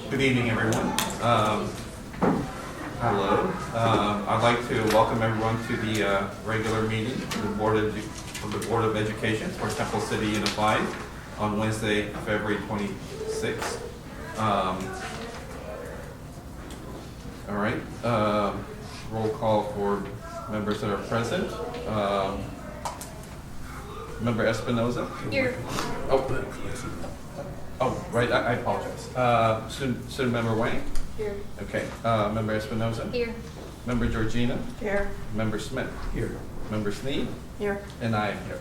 Good evening, everyone. Hello. I'd like to welcome everyone to the regular meeting of the Board of Education for Temple City Unified on Wednesday, February 26th. All right. Roll call for members that are present. Member Espinoza. Here. Oh, right. I apologize. Student Member Wang. Here. Okay. Member Espinoza. Here. Member Georgina. Here. Member Smith. Here. Member Sneed. Here. And I am here.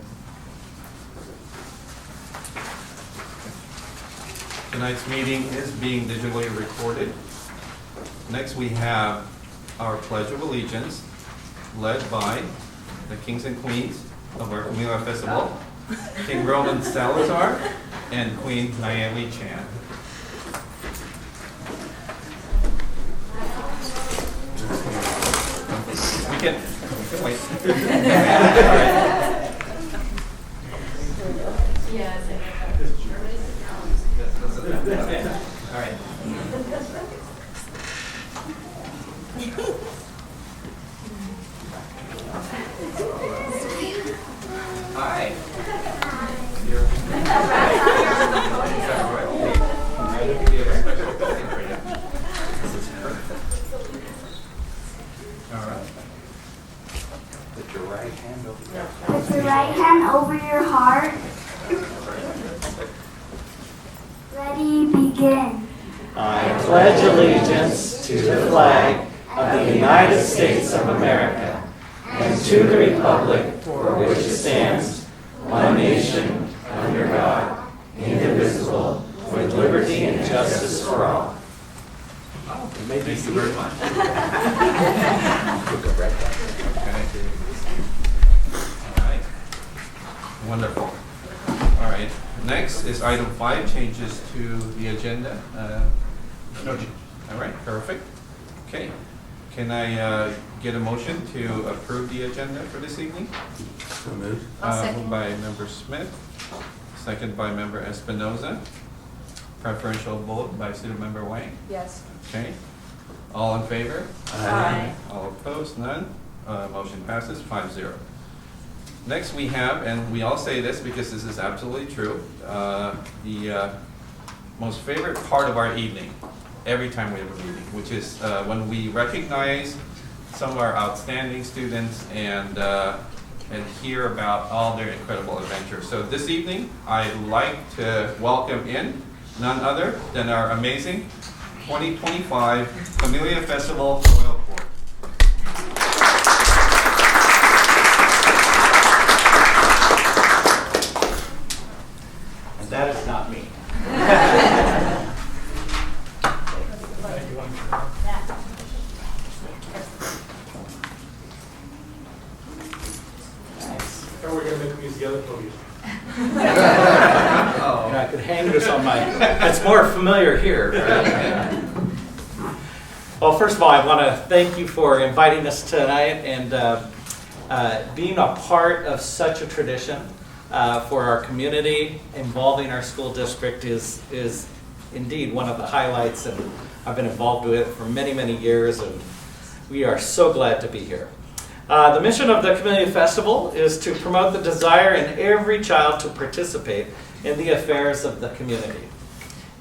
Tonight's meeting is being digitally recorded. Next, we have our Pledge of Allegiance, led by the kings and queens of our Camila Festival, King Roman Salazar and Queen Naomi Chan. We can wait. All right. All right. Hi. All right. Put your right hand over your heart. Put your right hand over your heart. Ready, begin. I pledge allegiance to the flag of the United States of America and to the republic for which it stands, one nation, under God, indivisible, with liberty and justice for all. Thank you very much. Okay. All right. Wonderful. All right. Next is item 5, changes to the agenda. No change. All right. Perfect. Okay. Can I get a motion to approve the agenda for this evening? So moved. Moved by Member Smith, second by Member Espinoza. Preferential vote by Student Member Wang. Yes. Okay. All in favor? Aye. All opposed? None? Motion passes 5-0. Next we have, and we all say this because this is absolutely true, the most favorite part of our evening, every time we have a meeting, which is when we recognize some of our outstanding students and hear about all their incredible adventures. So this evening, I'd like to welcome in none other than our amazing 2025 Camellia Festival Royal Court. And that is not me. Or we're going to make them use the other podium. And I could hang this on my, it's more familiar here. Right? Well, first of all, I want to thank you for inviting us tonight and being a part of such a tradition for our community. Involving our school district is indeed one of the highlights, and I've been involved with it for many, many years, and we are so glad to be here. The mission of the Camellia Festival is to promote the desire in every child to participate in the affairs of the community.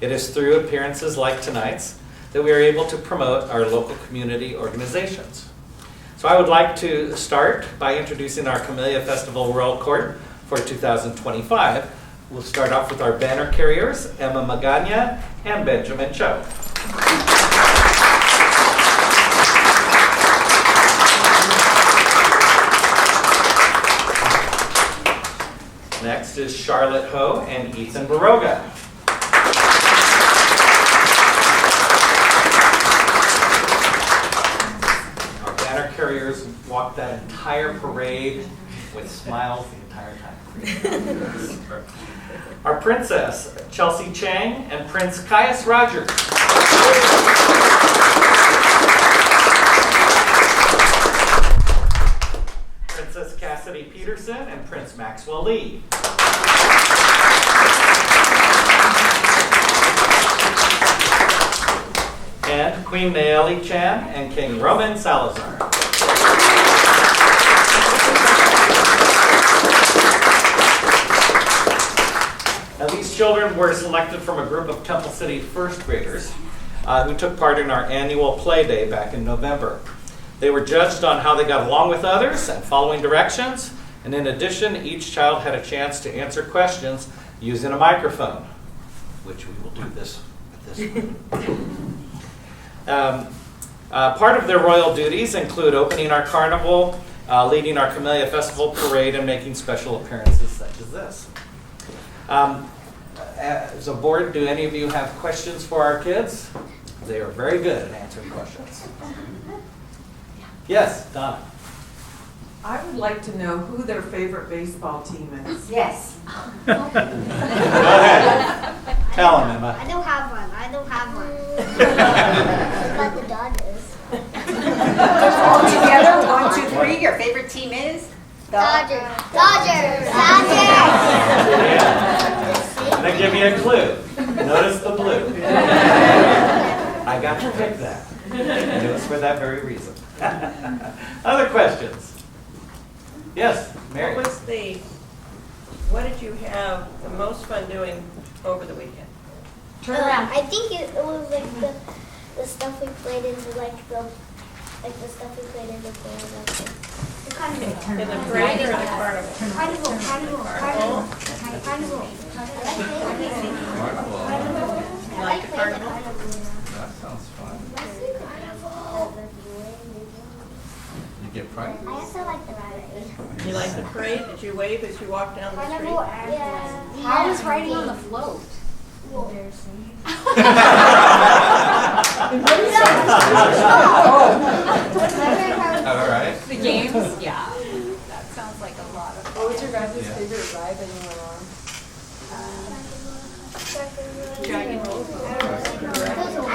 It is through appearances like tonight's that we are able to promote our local community organizations. So I would like to start by introducing our Camellia Festival Royal Court for 2025. We'll start off with our banner carriers, Emma Magana and Benjamin Cho. Next is Charlotte Ho and Ethan Baroga. Our banner carriers walked that entire parade with smiles the entire time. Our princess, Chelsea Chang and Prince Caius Rogers. Princess Cassidy Peters Peterson and Prince Maxwell Lee. And Queen Nayeli Chan and King Roman Salazar. Now, these children were selected from a group of Temple City first graders who took part in our annual play day back in November. They were judged on how they got along with others and following directions, and in addition, each child had a chance to answer questions using a microphone, which we will do this at this point. Part of their royal duties include opening our carnival, leading our Camellia Festival parade, and making special appearances such as this. As a board, do any of you have questions for our kids? They are very good at answering questions. Yes, Donna. I would like to know who their favorite baseball team is. Yes. Go ahead. Tell them, Emma. I don't have one. But the Dodgers. All together, 1, 2, 3. Your favorite team is? Dodgers. I'm going to give you a clue. Notice the blue. I got to pick that. And it was for that very reason. Other questions? Yes, Mary. What did you have the most fun doing over the weekend? Turn around. I think it was like the stuff we played in the the stuff we played in the carnival. In the parade or the carnival? Carnival. You like the carnival? That sounds fun. You get frightened? I also like the ride. You like the parade? Did you wave as you walked down the street? Yeah. How was riding on the float? Embarrassing. All right. The games? Yeah. That sounds like a lot of fun. What was your guys' Yeah. favorite ride that you went on? Dragon roll. I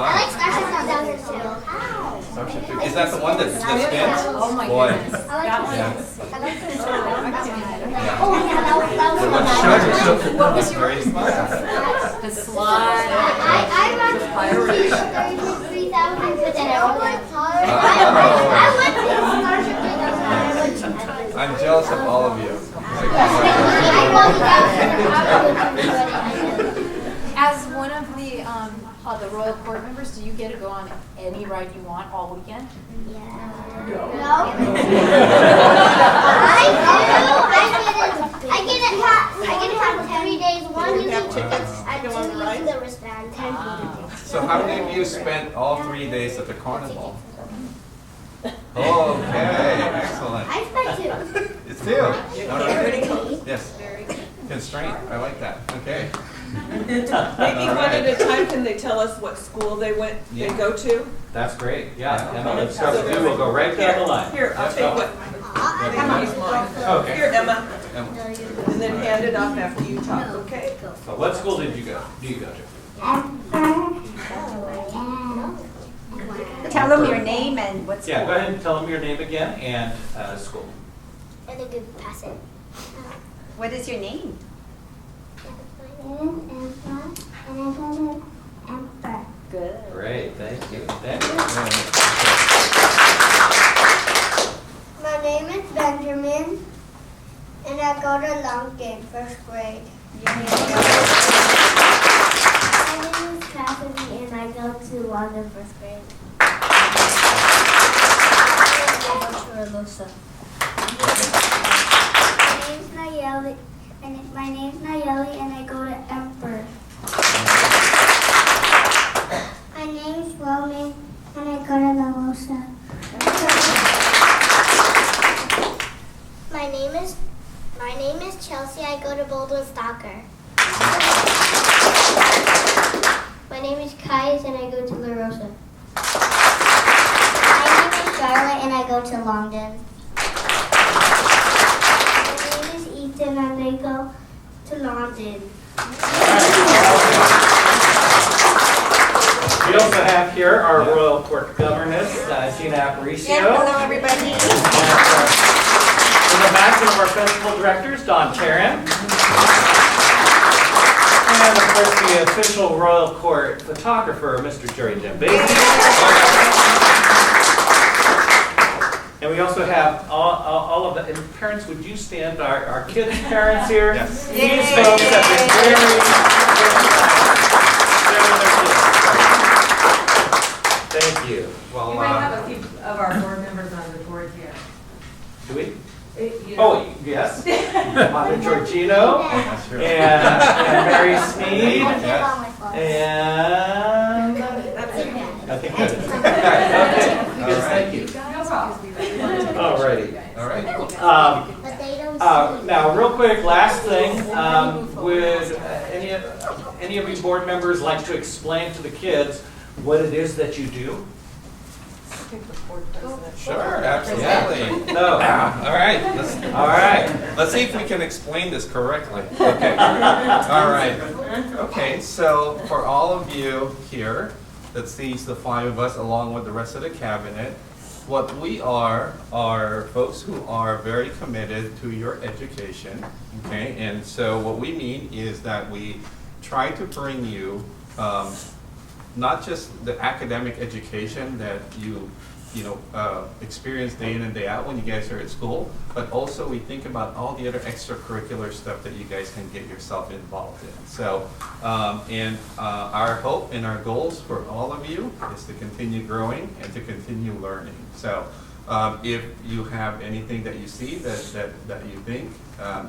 like Starship Troopers. Is that the one that spins? Oh my Boy. goodness. That one Yeah. is. Oh yeah, that The was one Starship Troopers. What was Very yours? fun. The slide. I ran 33,000, but then I went to Starship 3000. I'm jealous of all of you. As one of the royal court members, do you get to go on any ride you want all weekend? No. I get to have 3 days. One you get tickets. I Go on the ride? the wristband. So how many of you spent all 3 days at the carnival? Okay, excellent. I spent 2. It's two. All right. Pretty close. Yes. Constraint. I like that. Okay. Maybe one at a time, can they tell us what school they Yeah. go to? That's great. Yeah, Emma, let's start with you. We'll go right down the line. Here, I'll take what, use mine. Okay. Here, Emma, Emma. and then hand it off after you talk, okay? So what school did you go? Do you go to? Tell them your name and what school. Yeah, go ahead and tell them your name again and school. And a good pass it. What is your name? Good. Great, thank you. Thank you. My name is Benjamin, and I go to Longden, first grade. My name is Cassidy, and I go to London, first grade. I go to Alosa. My name's Nayeli, and I go to Emperor. My name's Roman, and I go to Lalosa. My name is Chelsea. I go to Boulder Stalker. My name is Kais, and I go to La Rosa. My name is Charlotte, and I go to Longden. My name is Ethan, and I go to London. We also have here our Royal Court Governess, Gina Aparicio. Yeah, hello, everybody. And, in the back, one of our festival directors, Don Taryn. And of course, the official Royal Court photographer, Mr. Jerry Jambazian. And we also have all of the, and parents, would you stand, our kids' parents here? Yes. These folks have been very thank you. Well, You might have a few of our board members on the board here. Do we? You know, Oh, yes. Mother Georgino That's true. and Mary Sneed I'll give all my photos. and I think that is. Okay, yes, thank you. Alrighty. All right. But they don't see. Now, real quick, last thing, would any of you board members like to explain to the kids what it is that you do? Sure, absolutely. No. All right. All right. Let's see if we can explain this correctly. Okay. All right. Okay, so for all of you here that sees the five of us along with the rest of the cabinet, what we are folks who are very committed to your education, okay? And so what we mean is that we try to bring you not just the academic education that you experience day in and day out when you guys are at school, but also we think about all the other extracurricular stuff that you guys can get yourself involved in. So, our hope and our goals for all of you is to continue growing and to continue learning. So, if you have anything that you see that you think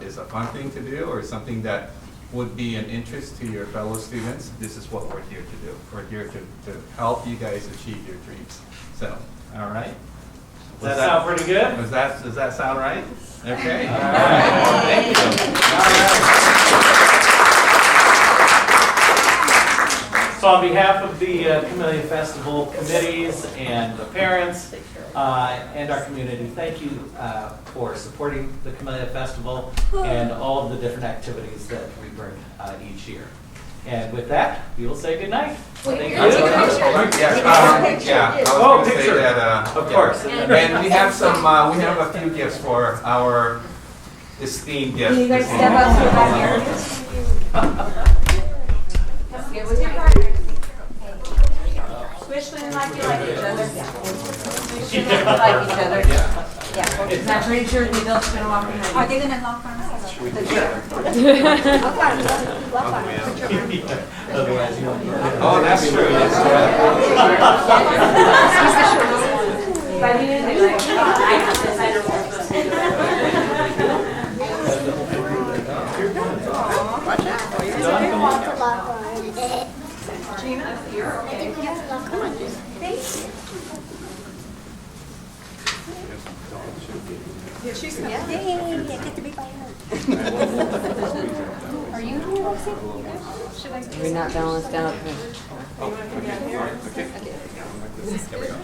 is a fun thing to do or something that would be an interest to your fellow students, this is what we're here to do. We're here to help you guys achieve your dreams. So, all right? Does that sound pretty good? Does that sound right? Okay. All right. Thank you. So on behalf of the Camellia Festival committees and the parents and our community, thank you for supporting the Camellia Festival and all of the different activities that we bring each year. And with that, we will say goodnight. Thank you. Yeah, I was going to say picture. that. Of yeah. course. And we have we have a few gifts for our esteemed guests. Can you guys this step up to the back evening. Get with your partner. Squish them like you like each other. Squish them like each other. Yeah. I'm pretty sure the adults are going to walk behind you. Are they gonna lock arms? Otherwise, you won't. Oh, that's true. That's But you didn't do it. I have this. I don't know. Gina, you're okay. She's coming. Yay, I get to be by her. Are you here, Roxy? Should I? We're not balanced out. Okay. There we go.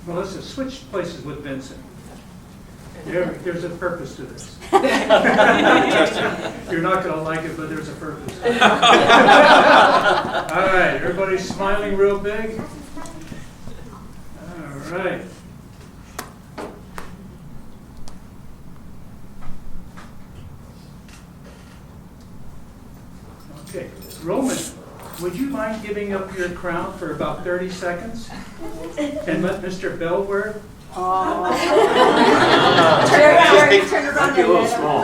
Melissa, switch places with Vincent. There's a purpose to this. You're not going to like it, but there's a purpose. All right, everybody smiling real big. All right. Okay, Roman, would you mind giving up your crown for about 30 seconds? And let Mr. Bell wear it? Jerry, turn around. Might be a little small.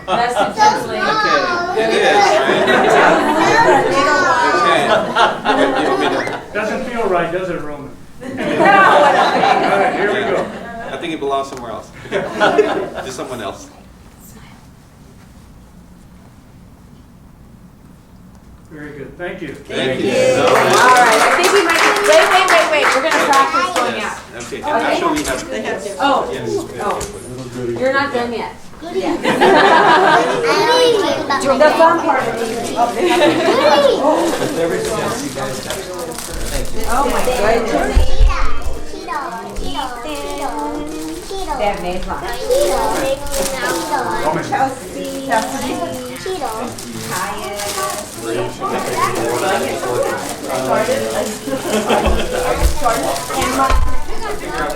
That's the translation. Okay, it is, right? Okay. You want me to? Doesn't feel right, does it, Roman? No, All right, here we go. I think it belongs somewhere else. To someone else. Very good, thank you. Thank you. All right, I think we might, wait, we're gonna practice going out. Yes. Okay, and actually we have. Oh, Yes. you're not done yet. I don't even talk about The fun part of it. Oh my goodness. Cheeto. They have names on it. Chelsea.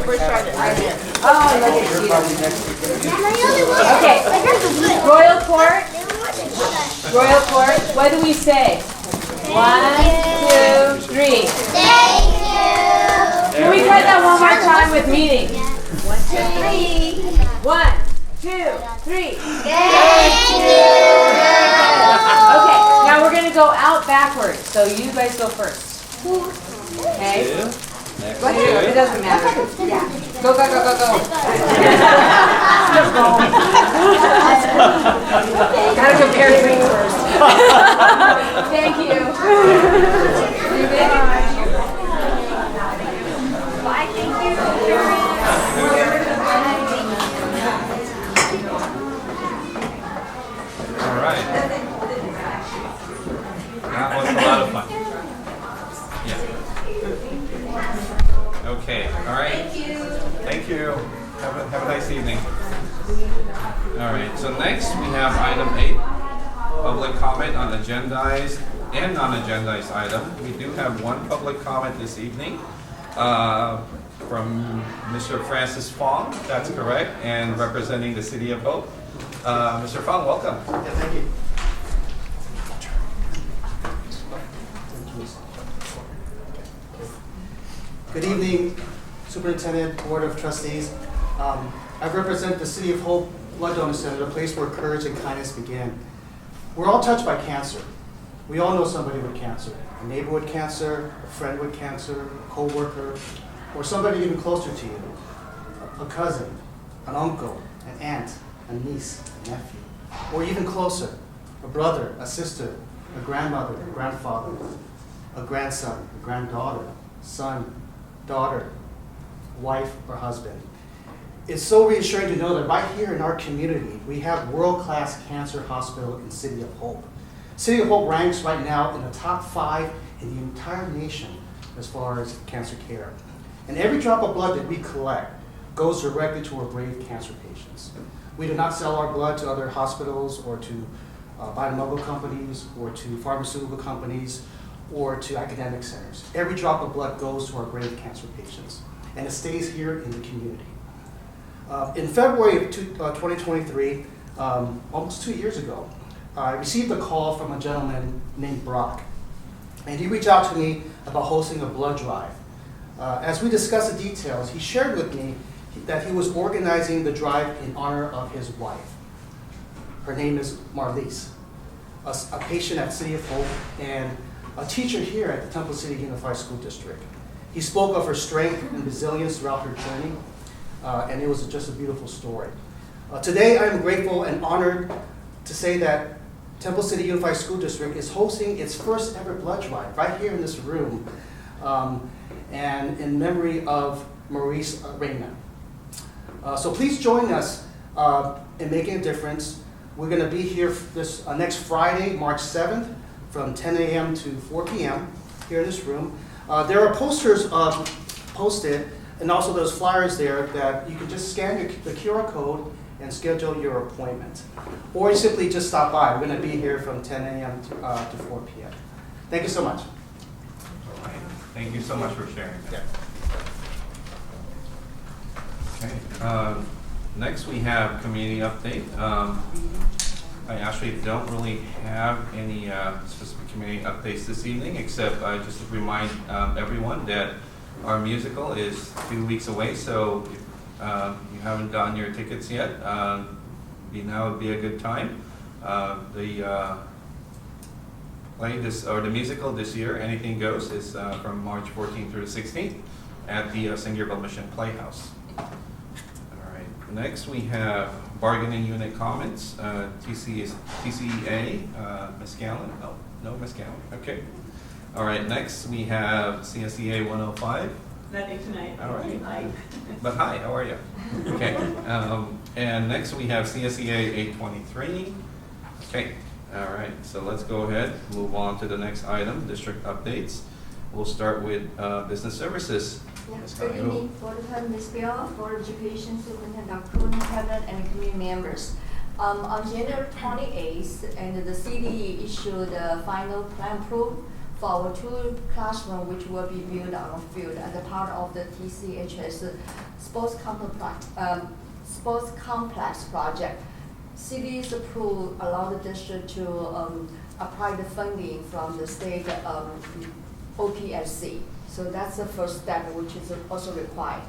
We're starting. Oh, look at you. Okay, Royal Court. Royal Court. What do we say? 1, 2, 3. Thank you. Can we try that one more time with meeting? 1, 2, 3. Thank you. Okay, now we're gonna go out backwards. So you guys go first. Okay. It doesn't matter. Yeah. Go, go, go, go, go. Gotta compare drinks first. Thank you. You good? Bye, thank All right. That was a lot of fun. Yeah. Okay, all right. Thank you. Have a nice evening. All right, so next we have item 8, public comment on agendized and non-agendized item. We do have one public comment this evening from Mr. Francis Fong, that's correct, and representing the City of Hope. Mr. Fong, welcome. Yeah, thank you. Good evening, Superintendent, Board of Trustees. I represent the City of Hope Blood Donor Center, a place where courage and kindness begin. We're all touched by cancer. We all know somebody with cancer. A neighbor with cancer, a friend with cancer, a co-worker, or somebody even closer to you. A cousin, an uncle, an aunt, a niece, a nephew. Or even closer, a brother, a sister, a grandmother, a grandfather, a grandson, a granddaughter, son, daughter, wife, or husband. It's so reassuring to know that right here in our community, we have world-class cancer hospital in City of Hope. City of Hope ranks right now in the top 5 in the entire nation as far as cancer care. And every drop of blood that we collect goes directly to our brave cancer patients. We do not sell our blood to other hospitals or to biomedical companies or to pharmaceutical companies or to academic centers. Every drop of blood goes to our brave cancer patients, and it stays here in the community. In February of 2023, almost 2 years ago, I received a call from a gentleman named Brock, and he reached out to me about hosting a blood drive. As we discussed the details, he shared with me that he was organizing the drive in honor of his wife. Her name is Marlise, a patient at City of Hope and a teacher here at the Temple City Unified School District. He spoke of her strength and resilience throughout her journey, and it was just a beautiful story. Today, I am grateful and honored to say that Temple City Unified School District is hosting its first ever blood drive right here in this room, and in memory of Maurice Raymond. So please join us in making a difference. We're going to be here this next Friday, March 7th, from 10 a.m. to 4 p.m. here in this room. There are posters posted, and also those flyers there that you can just scan the QR code and schedule your appointment. Or you simply just stop by. We're going to be here from 10 a.m. to 4 p.m. Thank you so much. All right. Thank you so much for sharing that. Okay. Next, we have community update. I actually don't really have any specific community updates this evening, except just to remind everyone that our musical is 2 weeks away. So if you haven't gotten your tickets yet, now would be a good time. The musical this year, Anything Goes, is from March 14th through the 16th at the Singerville Mission Playhouse. Next, we have bargaining unit comments. TCEA, Ms. Gallen. Oh, no, Ms. Gallen. Okay. All right. Next, we have CSEA 105. Nothing tonight. All right. Hi. But hi, how are you? Okay. And next, we have CSEA 823. Okay. All right. So let's go ahead. Move on to the next item, district updates. We'll start with business services. Ms. Good Connie, evening, Board of Ms. Bill, Board of Education, Superintendent Dr. Kuhn, Kevin, and community members. On January 28th, and the city issued the final plan approval for our 2 classrooms which will be built on the field as a part of the TCHS sports complex project. City's approval allowed the district to apply the funding from the state OPSC. So that's the first step, which is also required.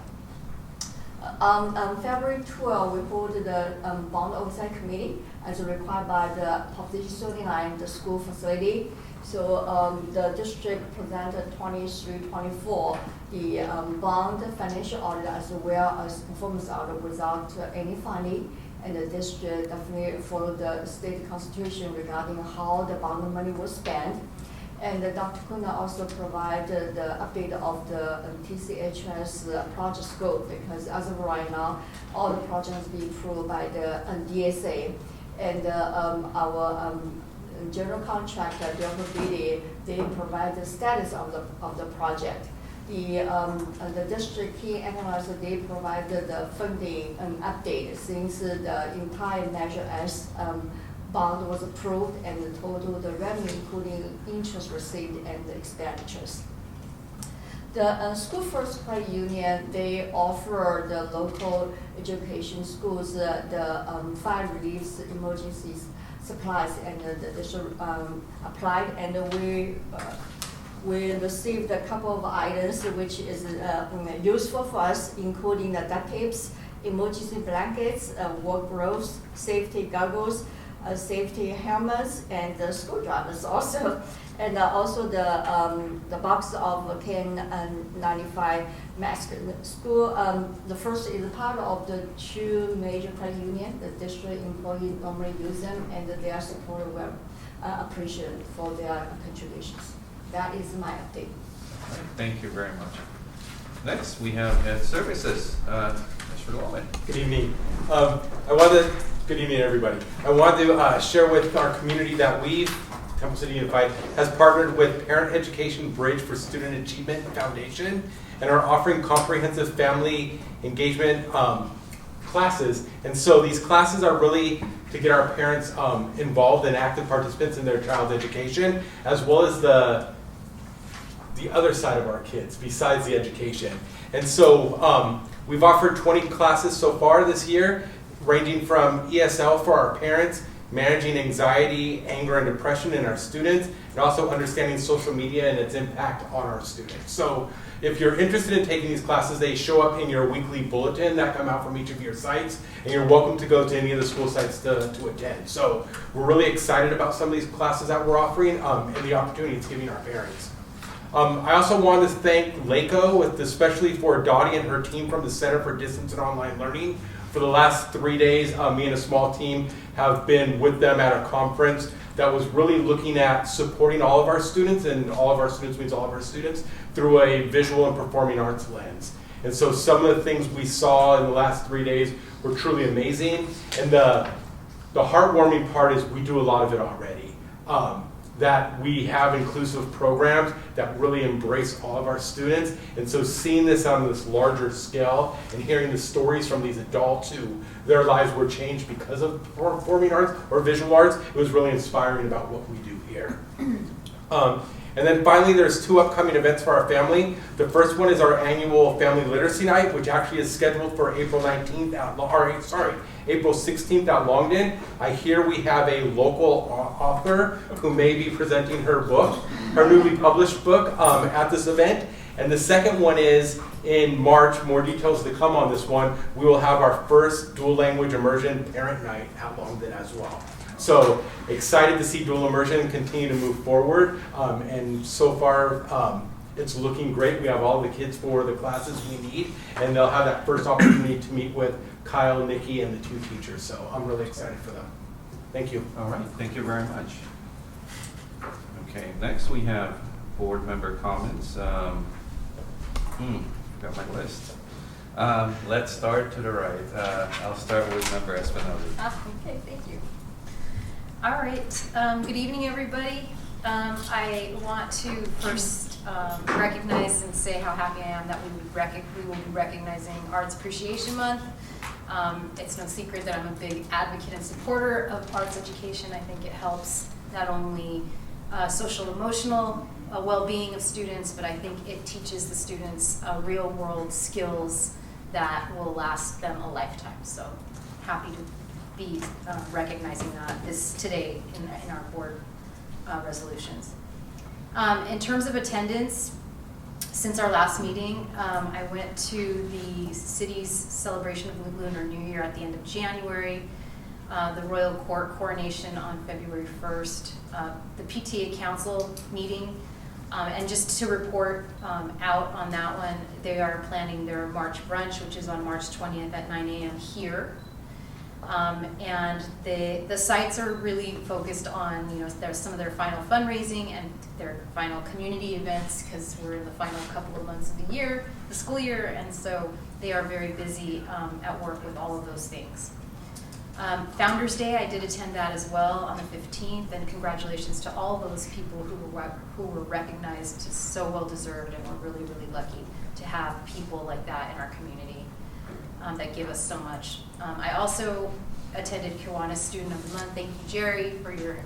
On February 12, we hold the bond oversight committee as required by the Proposition 39, the school facility. So the district presented 23-24, the bond financial audit as well as performance audit without any funding. And the district definitely followed the state constitution regarding how the bond money was spent. And Dr. Kuna also provided the update of the TCHS project scope, because as of right now, all the projects being approved by the DSA. And our general contractor, they provide the status of the project. The district key analyzer, they provided the funding update since the entire Measure S bond was approved, and the total, the revenue including interest received and the expenditures. The School First Credit Union, they offer the local education schools the fire relief emergency supplies, and the district applied, and we received a couple of items which is useful for us, including the duct tapes, emergency blankets, work gloves, safety goggles, safety helmets, and the screwdrivers also, and also the box of KN95 masks. School, the first is part of the 2 major credit unions. The district employees normally use them, and they are supported well, appreciated for their contributions. That is my update. All right, thank you very much. Next, we have Ed Services. Mr. Lowman. Good evening. Good evening, everybody. I wanted to share with our community that Temple City Unified, has partnered with Parent Education Bridge for Student Achievement Foundation and are offering comprehensive family engagement classes. And so these classes are really to get our parents involved and active participants in their child's education, as well as the other side of our kids besides the education. And so we've offered 20 classes so far this year, ranging from ESL for our parents, managing anxiety, anger, and depression in our students, and also understanding social media and its impact on our students. So if you're interested in taking these classes, they show up in your weekly bulletin that come out from each of your sites, and you're welcome to go to any of the school sites to attend. So we're really excited about some of these classes that we're offering and the opportunity it's giving our parents. I also wanted to thank LACO, especially for Dottie and her team from the Center for Distance and Online Learning. For the last 3 days, me and a small team have been with them at a conference that was really looking at supporting all of our students, and all of our students means all of our students, through a visual and performing arts lens. And so some of the things we saw in the last 3 days were truly amazing. And the heartwarming part is we do a lot of it already. That we have inclusive programs that really embrace all of our students. And so seeing this on this larger scale and hearing the stories from these adults who their lives were changed because of performing arts or visual arts, it was really inspiring about what we do here. And then finally, there's 2 upcoming events for our family. The first one is our annual Family Literacy Night, which actually is scheduled for April 16th at Longden. I hear we have a local author who may be presenting her book, her newly published book, at this event. And the second one is in March. More details to come on this one. We will have our first dual language immersion parent night at Longden as well. So excited to see dual immersion continue to move forward. And so far, it's looking great. We have all the kids for the classes we need, and they'll have that first opportunity to meet with Kyle, Nikki, and the 2 teachers. So I'm really excited for them. Thank you. All right, thank you very much. Okay, next we have board member comments. Got my list. Let's start to the right. I'll start with member Espinosa. Okay, thank you. All right, good evening, everybody. I want to first recognize and say how happy I am that we will be recognizing Arts Appreciation Month. It's no secret that I'm a big advocate and supporter of arts education. I think it helps not only social emotional well-being of students, but I think it teaches the students real-world skills that will last them a lifetime. So happy to be recognizing that today in our board resolutions. In terms of attendance, since our last meeting, I went to the city's celebration of Lunar New Year at the end of January, the Royal Court coronation on February 1st, the PTA Council meeting, and just to report out on that one, they are planning their March brunch, which is on March 20th at 9 a.m. here. And the sites are really focused on, there's some of their final fundraising and their final community events, because we're in the final couple of months of the year, the school year, and so they are very busy at work with all of those things. Founders Day, I did attend that as well on the 15th, and congratulations to all those people who were recognized, so well deserved, and we're really, really lucky to have people like that in our community that give us so much. I also attended Kiwanis Student of the Month. Thank you, Jerry, for your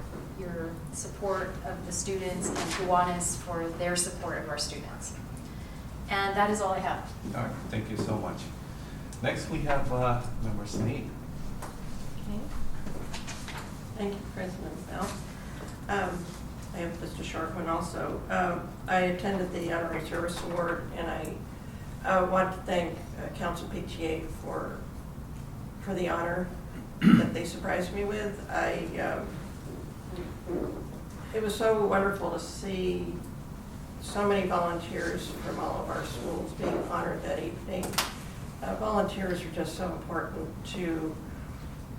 support of the students, and Kiwanis for their support of our students. And that is all I have. All right, thank you so much. Next, we have Member Sneed. Thank you, President Bell. I have just a short one also. I attended the Honorary Service Award, and I want to thank Council PTA for the honor that they surprised me with. It was so wonderful to see so many volunteers from all of our schools being honored that evening. Volunteers are just so important to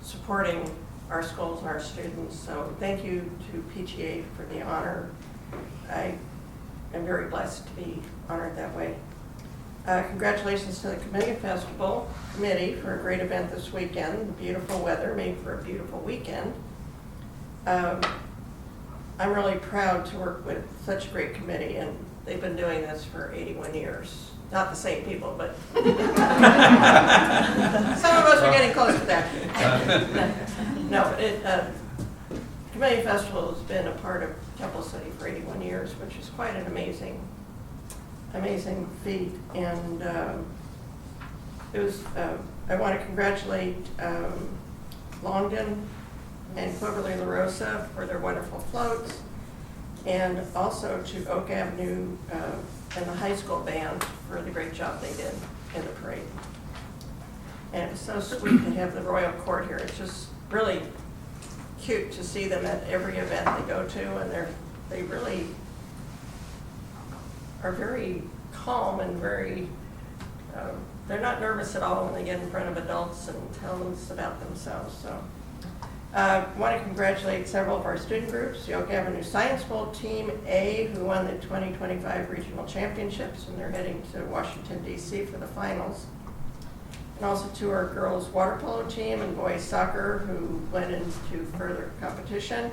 supporting our schools and our students. So thank you to PTA for the honor. I am very blessed to be honored that way. Congratulations to the Committee Festival Committee for a great event this weekend. The beautiful weather made for a beautiful weekend. I'm really proud to work with such a great committee, and they've been doing this for 81 years. Not the same people, but some of us are getting close to that. No, Committee Festival has been a part of Temple City for 81 years, which is quite an amazing feat. And it was. I want to congratulate Longden and Cloverly La Rosa for their wonderful floats, and also to Oak Avenue and the high school band for the great job they did in the parade. And it was so sweet to have the Royal Court here. It's just really cute to see them at every event they go to, and they really are very calm and very, they're not nervous at all when they get in front of adults and tell us about themselves. So I want to congratulate several of our student groups, the Oak Avenue Science Bowl Team A, who won the 2025 Regional Championships, and they're heading to Washington, D.C. for the finals. And also to our girls water polo team and boys soccer, who went into further competition.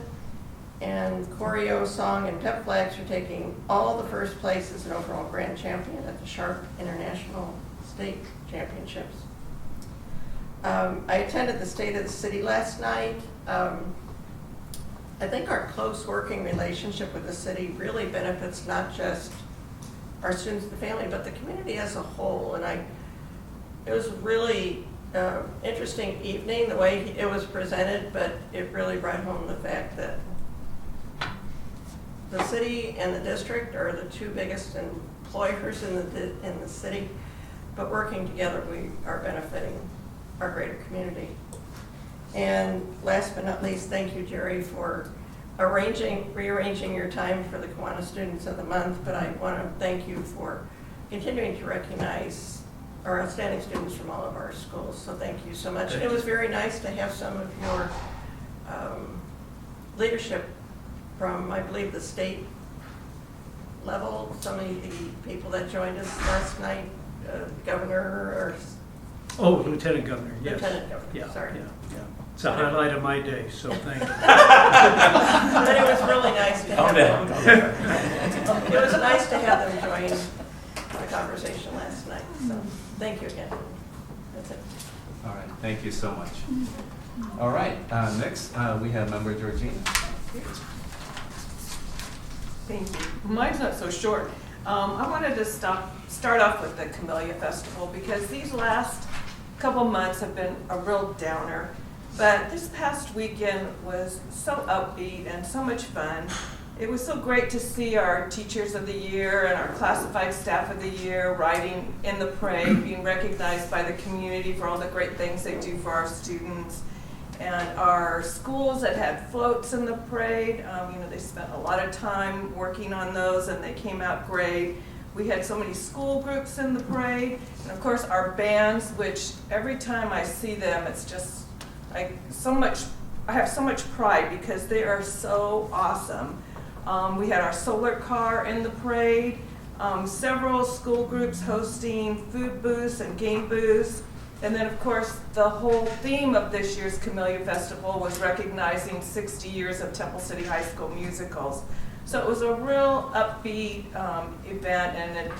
And choreo, song, and pep flags are taking all the first places and overall grand champion at the Sharp International State Championships. I attended the State of the City last night. I think our close working relationship with the city really benefits not just our students and the family, but the community as a whole. And it was really interesting evening, the way it was presented, but it really brought home the fact that the city and the district are the two biggest employers in the city, but working together, we are benefiting our greater community. And last but not least, thank you, Jerry, for rearranging your time for the Kiwanis Students of the Month, but I want to thank you for continuing to recognize our outstanding students from all of our schools. So thank you so much. It was very nice to have some of your leadership from, I believe, the state level, some of the people that joined us last night, Governor or Oh, Lieutenant Governor, yes. Lieutenant Governor, Yeah, sorry. yeah. It's a highlight of my day, so thank you. But it was really nice to Calm have down. them. It was nice to have them join the conversation last night, so thank you again. That's it. All right, thank you so much. All right, next we have Member Georgina. Thank you. Mine's not so short. I wanted to start off with the Camellia Festival because these last couple months have been a real downer. But this past weekend was so upbeat and so much fun. It was so great to see our Teachers of the Year and our Classified Staff of the Year riding in the parade, being recognized by the community for all the great things they do for our students. And our schools that had floats in the parade, they spent a lot of time working on those and they came out great. We had so many school groups in the parade. And of course our bands, which every time I see them, it's just I have so much pride because they are so awesome. We had our solar car in the parade, several school groups hosting food booths and game booths. And then, of course, the whole theme of this year's Camellia Festival was recognizing 60 years of Temple City High School musicals. So it was a real upbeat event, and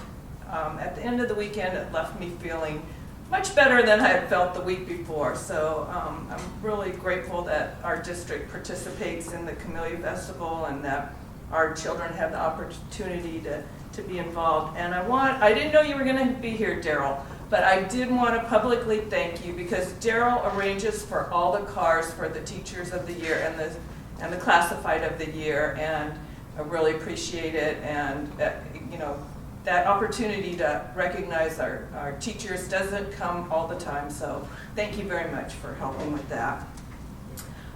at the end of the weekend, it left me feeling much better than I had felt the week before. So I'm really grateful that our district participates in the Camellia Festival and that our children have the opportunity to be involved. And I didn't know you were going to be here, Daryl. But I did want to publicly thank you because Daryl arranges for all the cars for the Teachers of the Year and the Classified of the Year, and I really appreciate it. And that opportunity to recognize our teachers doesn't come all the time. So thank you very much for helping with that.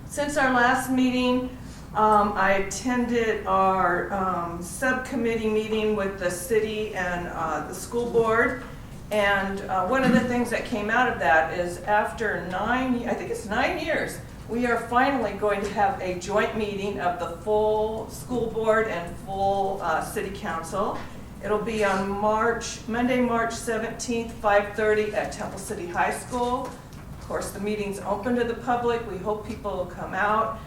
Since our last meeting, I attended our subcommittee meeting with the city and the school board. And one of the things that came out of that is after 9 years, we are finally going to have a joint meeting of the full school board and full city council. It'll be on Monday, March 17th, 5:30 at Temple City High School. Of course, the meeting's open to the public. We hope people will come out.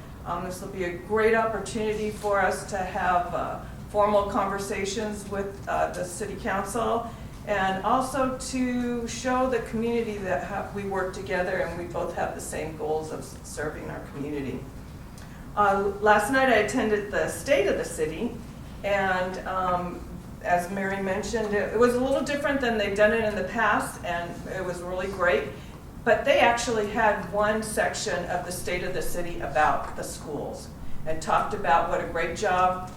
This will be a great opportunity for us to have formal conversations with the city council, and also to show the community that we work together and we both have the same goals of serving our community. Last night I attended the State of the City, and as Mary mentioned, it was a little different than they've done it in the past, and it was really great. But they actually had one section of the State of the City about the schools and talked about what a great job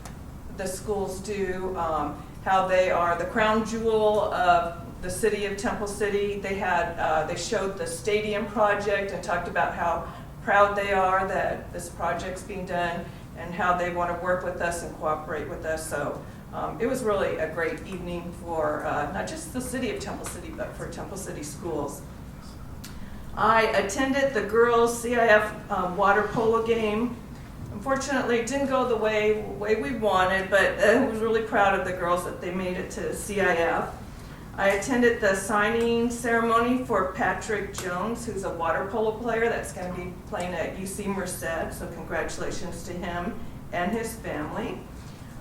the schools do, how they are the crown jewel of the city of Temple City. They showed the stadium project and talked about how proud they are that this project's being done and how they want to work with us and cooperate with us. So it was really a great evening for not just the city of Temple City, but for Temple City schools. I attended the girls' CIF water polo game. Unfortunately, it didn't go the way we wanted, but I was really proud of the girls that they made it to CIF. I attended the signing ceremony for Patrick Jones, who's a water polo player that's going to be playing at UC Merced, so congratulations to him and his family.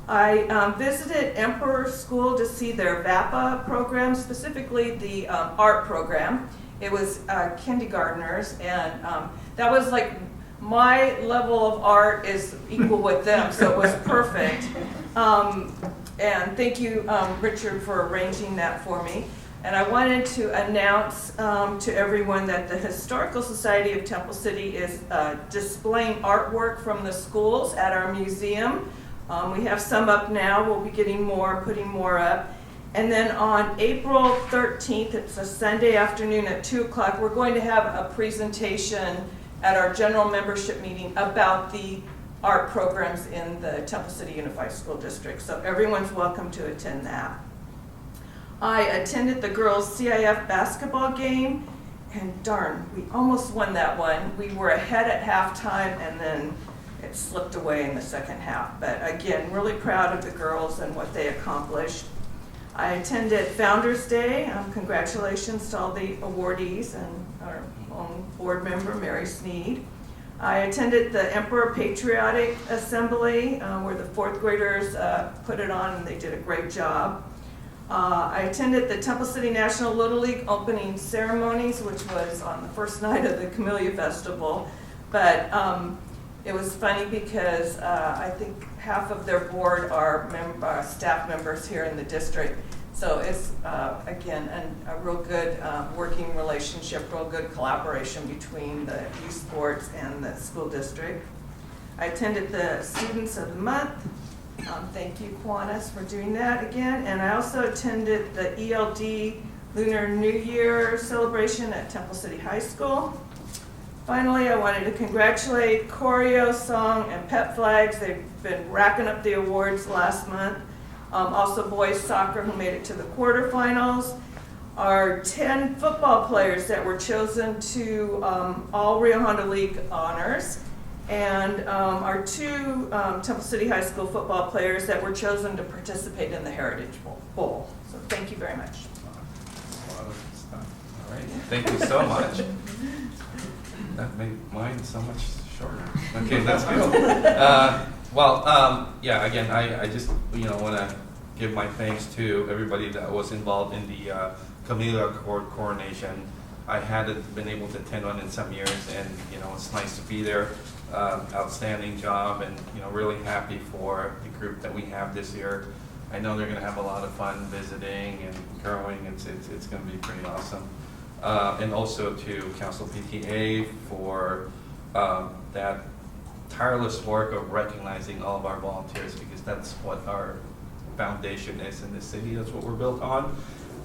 I visited Emperor School to see their VAPA program, specifically the art program. It was kindergartners, and that was like my level of art is equal with them, so it was perfect. And thank you, Richard, for arranging that for me. And I wanted to announce to everyone that the Historical Society of Temple City is displaying artwork from the schools at our museum. We have some up now. We'll be getting more, putting more up. And then on April 13th, it's a Sunday afternoon at 2 o'clock, we're going to have a presentation at our general membership meeting about the art programs in the Temple City Unified School District. So everyone's welcome to attend that. I attended the girls' CIF basketball game, and darn, we almost won that one. We were ahead at halftime, and then it slipped away in the second half. But again, really proud of the girls and what they accomplished. I attended Founders Day. Congratulations to all the awardees and our own board member, Mary Sneed. I attended the Emperor Patriotic Assembly where the fourth graders put it on and they did a great job. I attended the Temple City National Little League opening ceremonies, which was on the first night of the Camellia Festival. But it was funny because I think half of their board are staff members here in the district. So it's, again, a real good working relationship, real good collaboration between the youth sports and the school district. I attended the Students of the Month. Thank you, Kiwanis, for doing that again. And I also attended the ELD Lunar New Year celebration at Temple City High School. Finally, I wanted to congratulate Choreo, Song, and Pet Flags. They've been racking up the awards last month. Also boys soccer, who made it to the quarterfinals. Our 10 football players that were chosen to all Rio Hondo League honors. And our 2 Temple City High School football players that were chosen to participate in the Heritage Bowl. So thank you very much. A lot of stuff. All right, thank you so much. That made mine so much shorter. Okay, that's good. Yeah, again, I just, want to give my thanks to everybody that was involved in the Camellia coronation. I hadn't been able to attend one in some years, and, it's nice to be there. Outstanding job, and, really happy for the group that we have this year. I know they're going to have a lot of fun visiting and growing. It's going to be pretty awesome. And also to Council PTA for that tireless work of recognizing all of our volunteers, because that's what our foundation is in this city. That's what we're built on.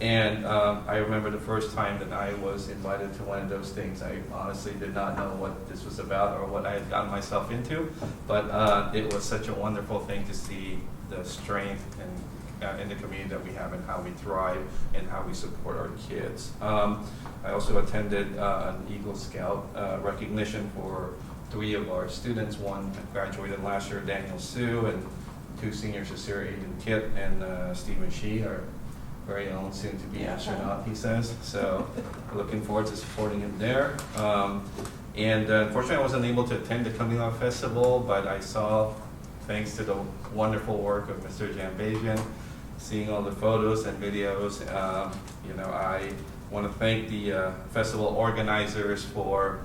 And I remember the first time that I was invited to one of those things. I honestly did not know what this was about or what I had gotten myself into, but it was such a wonderful thing to see the strength and in the community that we have and how we thrive and how we support our kids. I also attended an Eagle Scout recognition for 3 of our students. One graduated last year, Daniel Sue, and 2 seniors this year, Aiden Kit and Stephen Shee, our very own soon-to-be astronaut, he says. So we're looking forward to supporting him there. And unfortunately, I wasn't able to attend the Camellia Festival, but I saw, thanks to the wonderful work of Mr. Jambazian, seeing all the photos and videos, I want to thank the festival organizers for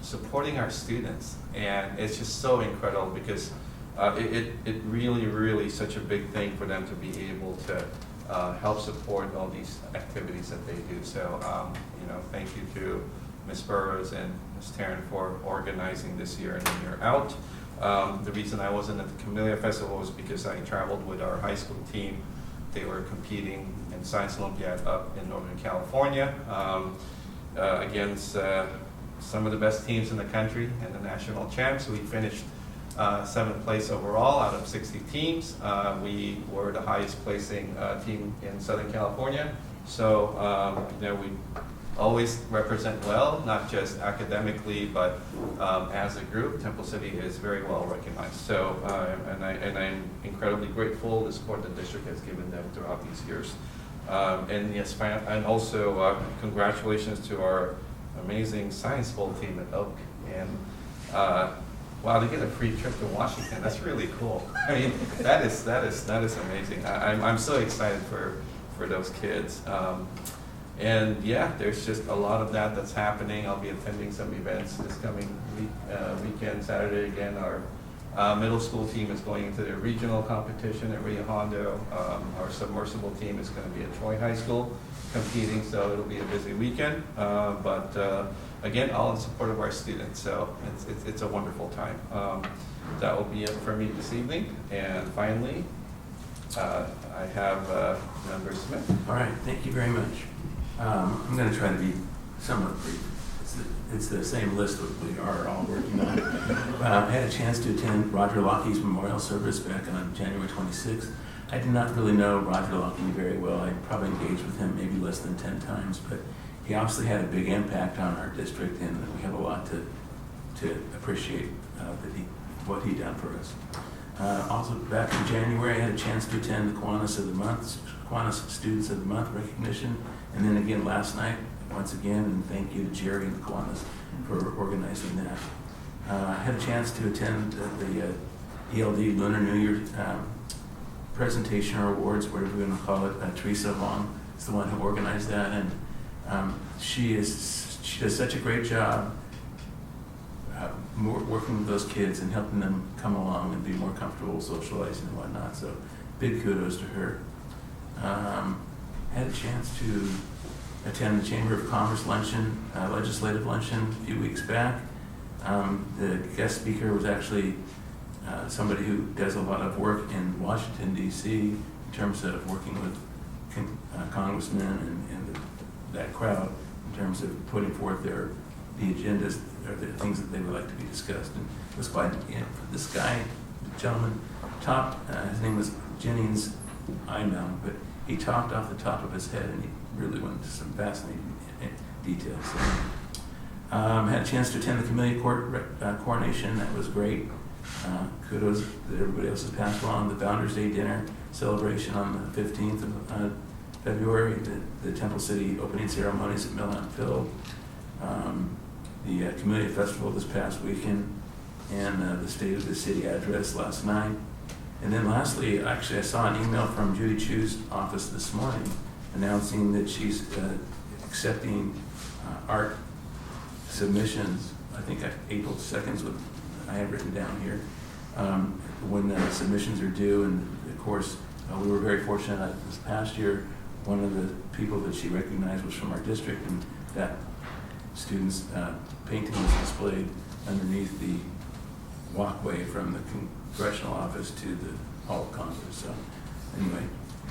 supporting our students. And it's just so incredible because it really is such a big thing for them to be able to help support all these activities that they do. So, thank you to Ms. Burrows and Ms. Tarrant for organizing this year in and year out. The reason I wasn't at the Camellia Festival was because I traveled with our high school team. They were competing in Science Olympiad up in Northern California against some of the best teams in the country and the national champs. We finished 7th place overall out of 60 teams. We were the highest placing team in Southern California. So, we always represent well, not just academically, but as a group. Temple City is very well recognized. So, and I'm incredibly grateful the support the district has given them throughout these years. And yes, and also congratulations to our amazing Science Bowl team at Oak. And wow, they get a free trip to Washington. That's really cool. I mean, that is amazing. I'm so excited for those kids. And yeah, there's just a lot of that's happening. I'll be attending some events this coming weekend, Saturday again. Our middle school team is going into their regional competition at Rio Hondo. Our submersible team is going to be at Troy High School competing, so it'll be a busy weekend. But again, all in support of our students, so it's a wonderful time. That will be it for me this evening. And finally, I have Member Smith. All right, thank you very much. I'm going to try to be somewhat brief. It's the same list that we are all working on. I had a chance to attend Roger Lockheed's memorial service back on January 26th. I did not really know Roger Lockheed very well. I probably engaged with him maybe less than 10 times, but he obviously had a big impact on our district, and we have a lot to appreciate what he done for us. Also, back in January, I had a chance to attend the Kiwanis Students of the Month recognition, and then again last night, once again, and thank you to Jerry and the Kiwanis for organizing that. I had a chance to attend the ELD Lunar New Year presentation or awards, whatever you want to call it. Teresa Wong is the one who organized that, and she does such a great job working with those kids and helping them come along and be more comfortable socializing and whatnot. So big kudos to her. Had a chance to attend the Chamber of Commerce luncheon, legislative luncheon a few weeks back. The guest speaker was actually somebody who does a lot of work in Washington, D.C. in terms of working with congressmen and that crowd in terms of putting forth the agendas or the things that they would like to be discussed. And it was quite, this guy, gentleman, his name was Jennings Imel, but he talked off the top of his head and he really went into some fascinating details. So, had a chance to attend the Camellia coronation. That was great. Kudos that everybody else has passed along. The Founders Day dinner celebration on the 15th of February. The Temple City opening ceremonies at Mill and Phil. The Camellia Festival this past weekend, and the State of the City address last night. And then lastly, actually I saw an email from Judy Chu's office this morning announcing that she's accepting art submissions. I think April 2nd is what I have written down here, when the submissions are due. And of course, we were very fortunate this past year. One of the people that she recognized was from our district, and that student's painting was displayed underneath the walkway from the congressional office to the Hall of Congress. So anyway,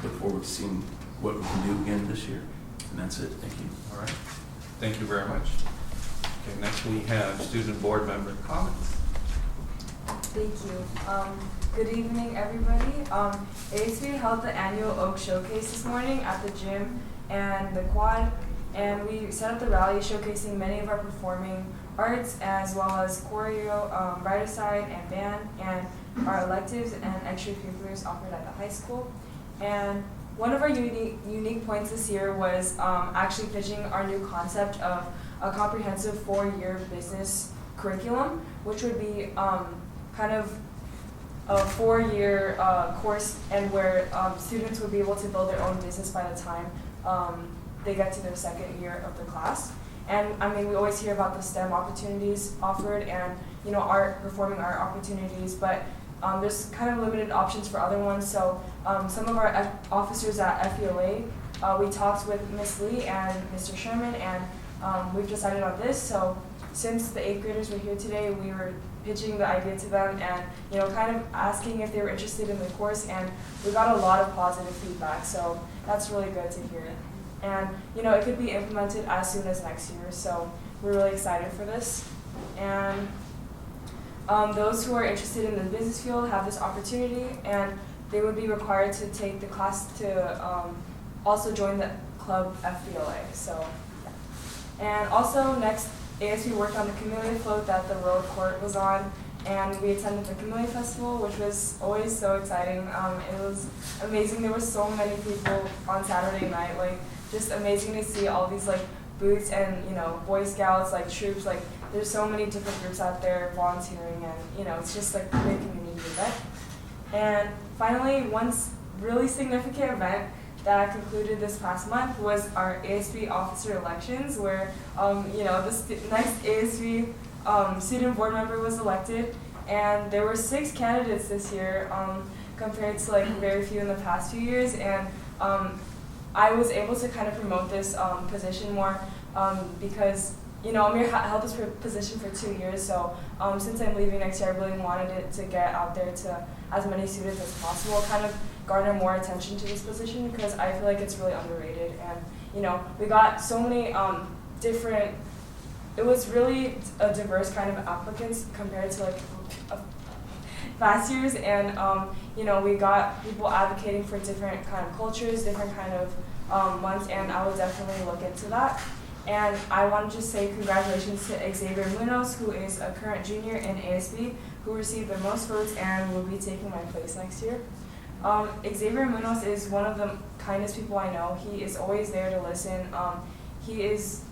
look forward to seeing what we can do again this year. And that's it. Thank you. All right. Thank you very much. Okay, next we have student board member comments. Thank you. Good evening, everybody. ASB held the annual Oak Showcase this morning at the gym and the quad, and we set up the rally showcasing many of our performing arts as well as choreo, writer side, and band, and our electives and extracurriculars offered at the high school. And one of our unique points this year was actually pitching our new concept of a comprehensive 4-year business curriculum, which would be kind of a 4-year course, and where students would be able to build their own business by the time they get to their 2nd year of the class. And I mean, we always hear about the STEM opportunities offered and, you know, performing art opportunities, but there's kind of limited options for other ones. So some of our officers at FEOA, we talked with Ms. Lee and Mr. Sherman, and we've decided on this. So since the 8th graders were here today, we were pitching the idea to them and, you know, kind of asking if they were interested in the course, and we got a lot of positive feedback. So that's really good to hear. And, you know, it could be implemented as soon as next year. So we're really excited for this. And those who are interested in the business field have this opportunity, and they would be required to take the class to also join the club FBLA. So, yeah. And also next, ASB worked on the Camellia float that the road court was on, and we attended the Camellia Festival, which was always so exciting. It was amazing. There were so many people on Saturday night, like just amazing to see all these like booths and, you know, Boy Scouts, like troops, like there's so many different groups out there volunteering, and, you know, it's just like a big community event. And finally, one really significant event that concluded this past month was our ASB officer elections, where, you know, the next ASB student board member was elected, and there were 6 candidates this year, compared to like very few in the past few years. And I was able to kind of promote this position more because, you know, I'm held this position for 2 years, so since I'm leaving next year, I really wanted it to get out there to as many students as possible, kind of garner more attention to this position, because I feel like it's really underrated. And, you know, we got so many different, it was really a diverse kind of applicants compared to like past years, and you know, we got people advocating for different kind of cultures, different kind of months, and I will definitely look into that. And I want to just say congratulations to Xavier Munoz, who is a current junior in ASB, who received the most votes and will be taking my place next year. Xavier Munoz is one of the kindest people I know. He is always there to listen. He is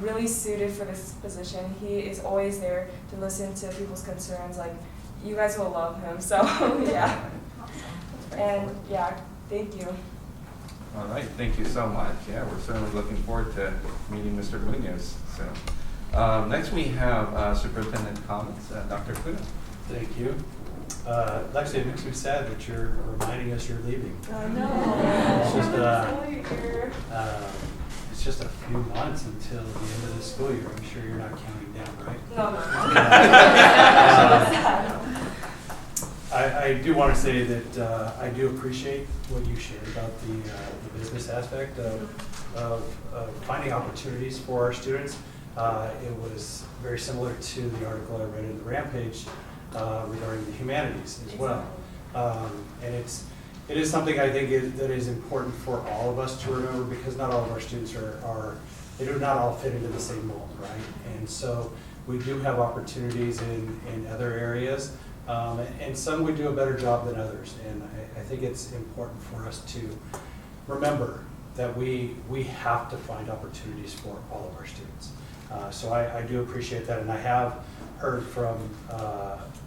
really suited for this position. He is always there to listen to people's concerns. Like, you guys will love him. So yeah. And yeah, thank you. All right, thank you so much. Yeah, we're certainly looking forward to meeting Mr. Munoz. So, next we have superintendent comments. Dr. Kudo. Thank you. Lexi, it makes me sad that you're reminding us you're leaving. I know. It's just a few months until the end of the school year. I'm sure you're not counting down, right? No. I do want to say that I do appreciate what you shared about the business aspect of finding opportunities for our students. It was very similar to the article I read in the Rampage regarding the humanities as well. And it is something I think that is important for all of us to remember, because not all of our students they do not all fit into the same mold, right? And so we do have opportunities in other areas, and some we do a better job than others. And I think it's important for us to remember that we have to find opportunities for all of our students. So I do appreciate that, and I have heard from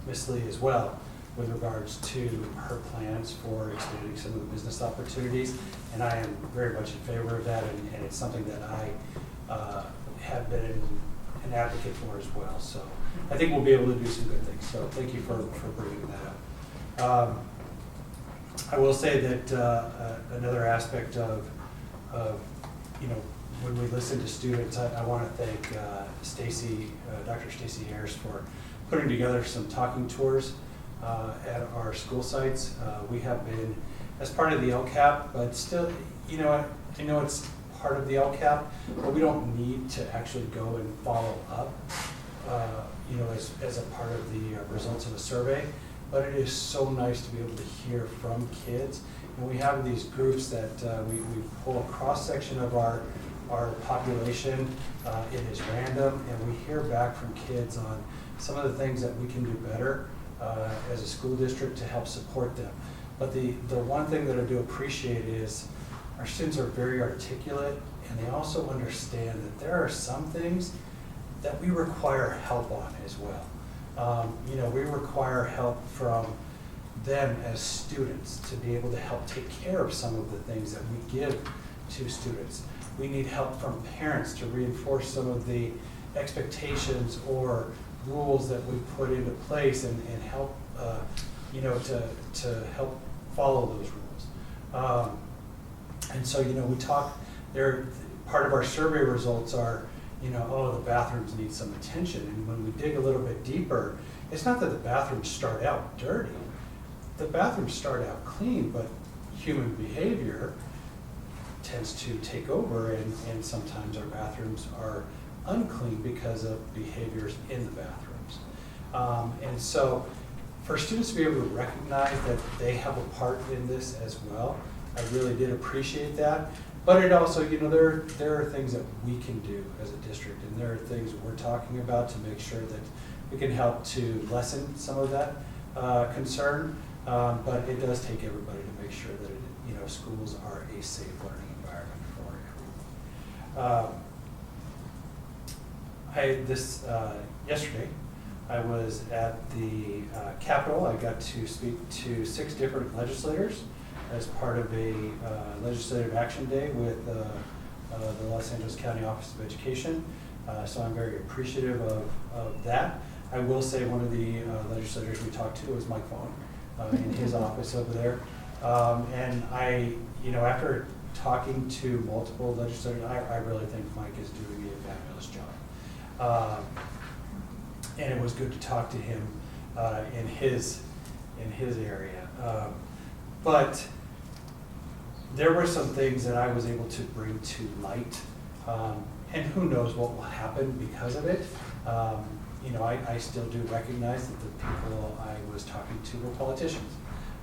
Ms. Lee as well with regards to her plans for expanding some of the business opportunities, and I am very much in favor of that, and it's something that I have been an advocate for as well. So I think we'll be able to do some good things. So thank you for bringing that up. I will say that another aspect of when we listen to students, I want to thank Dr. Stacy Harris for putting together some talking tours at our school sites. We have been, as part of the LCAP, but still, I know it's part of the LCAP, but we don't need to actually go and follow up, as a part of the results of a survey. But it is so nice to be able to hear from kids. And we have these groups that we pull a cross-section of our population. It is random, and we hear back from kids on some of the things that we can do better as a school district to help support them. But the one thing that I do appreciate is our students are very articulate, and they also understand that there are some things that we require help on as well. We require help from them as students to be able to help take care of some of the things that we give to students. We need help from parents to reinforce some of the expectations or rules that we put into place and help, to help follow those rules. And so, we talk there, part of our survey results are, the bathrooms need some attention. And when we dig a little bit deeper, it's not that the bathrooms start out dirty. The bathrooms start out clean, but human behavior tends to take over, and sometimes our bathrooms are unclean because of behaviors in the bathrooms. And so for students to be able to recognize that they have a part in this as well, I really did appreciate that. But it also, there are things that we can do as a district, and there are things we're talking about to make sure that we can help to lessen some of that concern. But it does take everybody to make sure that schools are a safe learning environment for everyone. Yesterday, I was at the Capitol. I got to speak to 6 different legislators as part of a legislative action day with the Los Angeles County Office of Education. So I'm very appreciative of that. I will say one of the legislators we talked to was Mike Vaughn in his office over there. And after talking to multiple legislators, I really think Mike is doing a fabulous job. And it was good to talk to him in his area. But there were some things that I was able to bring to light, and who knows what will happen because of it. I still do recognize that the people I was talking to were politicians.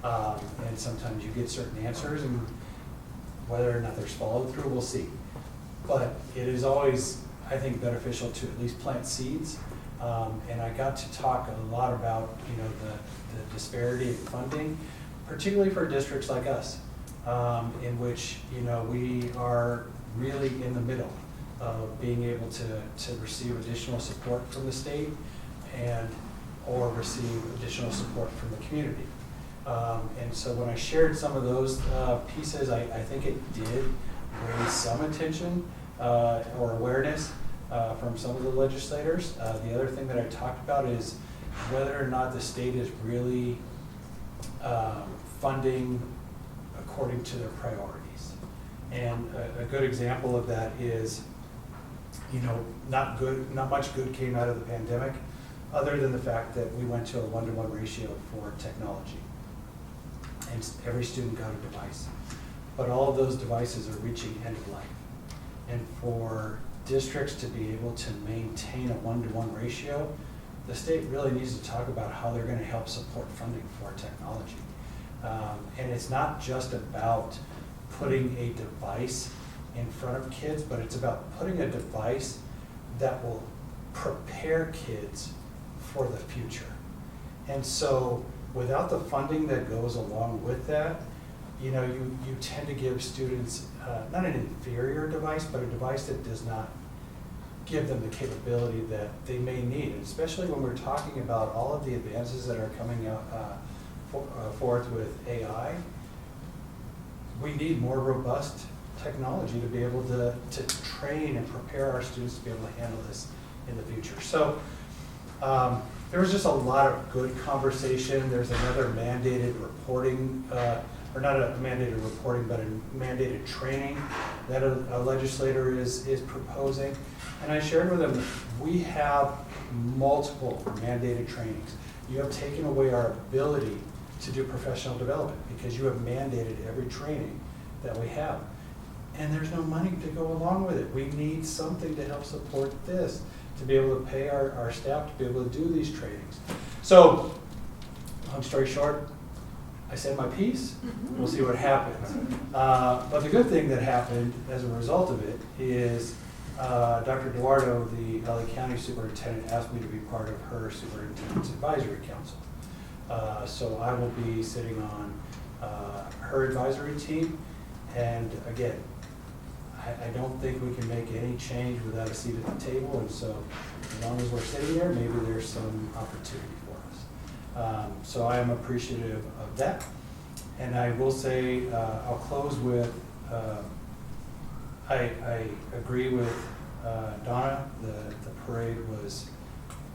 And sometimes you get certain answers, and whether or not there's follow through, we'll see. But it is always, I think, beneficial to at least plant seeds. And I got to talk a lot about, the disparity in funding, particularly for districts like us, in which, we are really in the middle. of being able to receive additional support from the state and or receive additional support from the community. And so when I shared some of those pieces, I think it did raise some attention or awareness from some of the legislators. The other thing that I talked about is whether or not the state is really funding according to their priorities. And a good example of that is, not much good came out of the pandemic, other than the fact that we went to a 1-to-1 ratio for technology. And every student got a device. But all of those devices are reaching end of life. And for districts to be able to maintain a 1-to-1 ratio, the state really needs to talk about how they're going to help support funding for technology. And it's not just about putting a device in front of kids, but it's about putting a device that will prepare kids for the future. And so without the funding that goes along with that, you tend to give students not an inferior device, but a device that does not give them the capability that they may need. And especially when we're talking about all of the advances that are coming out forth with AI, we need more robust technology to be able to train and prepare our students to be able to handle this in the future. So there was just a lot of good conversation. There's another mandated reporting, or not a mandated reporting, but a mandated training that a legislator is proposing. And I shared with them, we have multiple mandated trainings. You have taken away our ability to do professional development because you have mandated every training that we have. And there's no money to go along with it. We need something to help support this, to be able to pay our staff to be able to do these trainings. So, long story short, I said my piece. We'll see what happens. But the good thing that happened as a result of it is Dr. Eduardo, the LA County Superintendent, asked me to be part of her Superintendent's Advisory Council. So I will be sitting on her advisory team. And again, I don't think we can make any change without a seat at the table. And so as long as we're sitting there, maybe there's some opportunity for us. So I am appreciative of that. And I will say, I'll close with, I agree with Donna. The parade was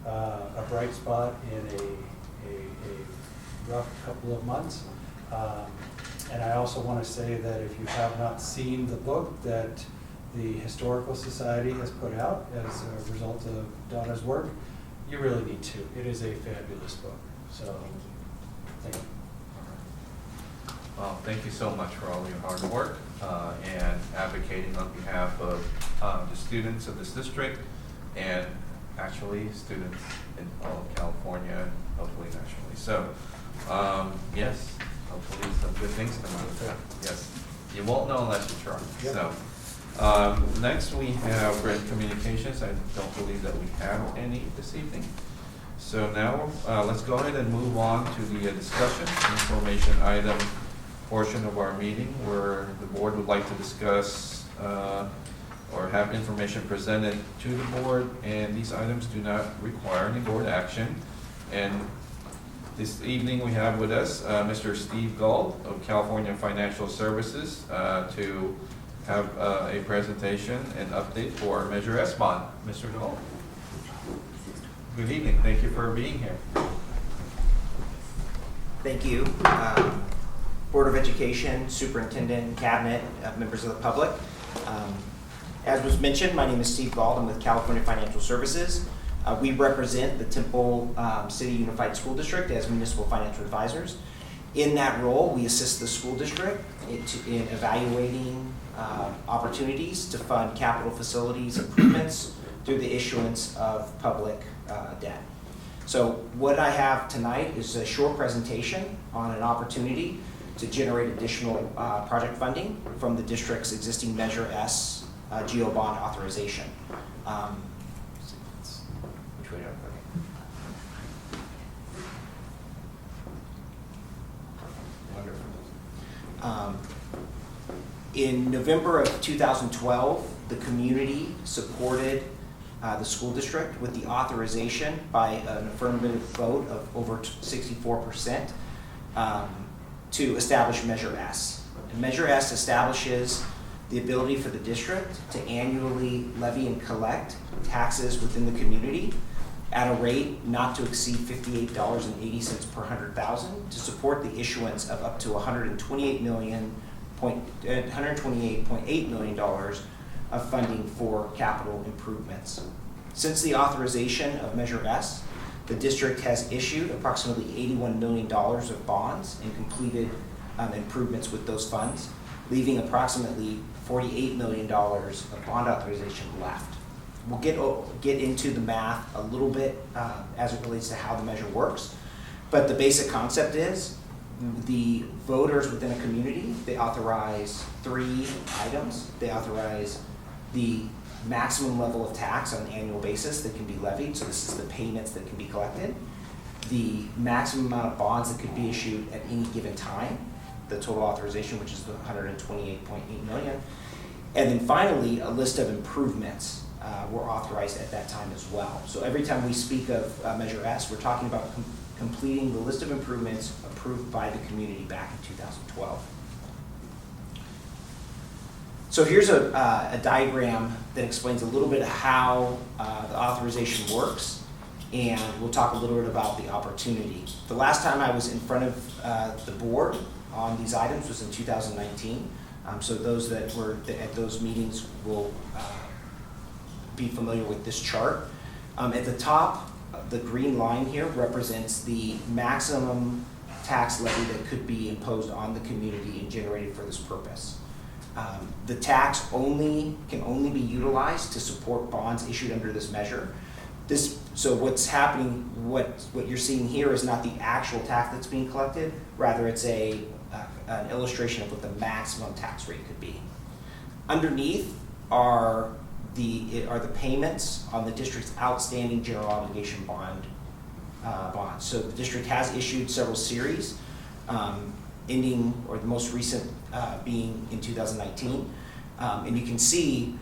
a bright spot in a rough couple of months. And I also want to say that if you have not seen the book that the Historical Society has put out as a result of Donna's work, you really need to. It is a fabulous book. So, thank you. Well, thank you so much for all your hard work and advocating on behalf of the students of this district and actually students in all of California and hopefully nationally. So, yes, hopefully some good things come out of that. Yes, you won't know unless you try. Yep. So, next we have written communications. I don't believe that we have any this evening. So now let's go ahead and move on to the discussion information item portion of our meeting where the board would like to discuss or have information presented to the board, and these items do not require any board action. And this evening we have with us Mr. Steve Gold of California Financial Services to have a presentation and update for Measure S bond. Mr. Gold. Good evening. Thank you for being here. Thank you. Board of Education, Superintendent, Cabinet, members of the public. As was mentioned, my name is Steve Gold. I'm with California Financial Services. We represent the Temple City Unified School District as municipal financial advisors. In that role, we assist the school district in evaluating opportunities to fund capital facilities improvements through the issuance of public debt. So what I have tonight is a short presentation on an opportunity to generate additional project funding from the district's existing Measure S GO bond authorization. Which way do I put it? Wonderful. In November of 2012, the community supported the school district with the authorization by an affirmative vote of over 64% to establish Measure S. And Measure S establishes the ability for the district to annually levy and collect taxes within the community at a rate not to exceed $58.80 per 100,000 to support the issuance of up to $128.8 million of funding for capital improvements. Since the authorization of Measure S, the district has issued approximately $81 million of bonds and completed improvements with those funds, leaving approximately $48 million of bond authorization left. We'll get into the math a little bit as it relates to how the measure works, but the basic concept is the voters within a community, they authorize 3 items. They authorize the maximum level of tax on an annual basis that can be levied, so this is the payments that can be collected, the maximum amount of bonds that could be issued at any given time, the total authorization, which is the $128.8 million, and then finally, a list of improvements were authorized at that time as well. So every time we speak of Measure S, we're talking about completing the list of improvements approved by the community back in 2012. So here's a diagram that explains a little bit of how the authorization works, and we'll talk a little bit about the opportunity. The last time I was in front of the board on these items was in 2019. So those that were at those meetings will be familiar with this chart. At the top, the green line here represents the maximum tax levy that could be imposed on the community and generated for this purpose. The tax can only be utilized to support bonds issued under this measure. So what's happening, what you're seeing here is not the actual tax that's being collected, rather it's an illustration of what the maximum tax rate could be. Underneath are the payments on the district's outstanding general obligation bonds. So the district has issued several series, ending, or the most recent being in 2019. And you can see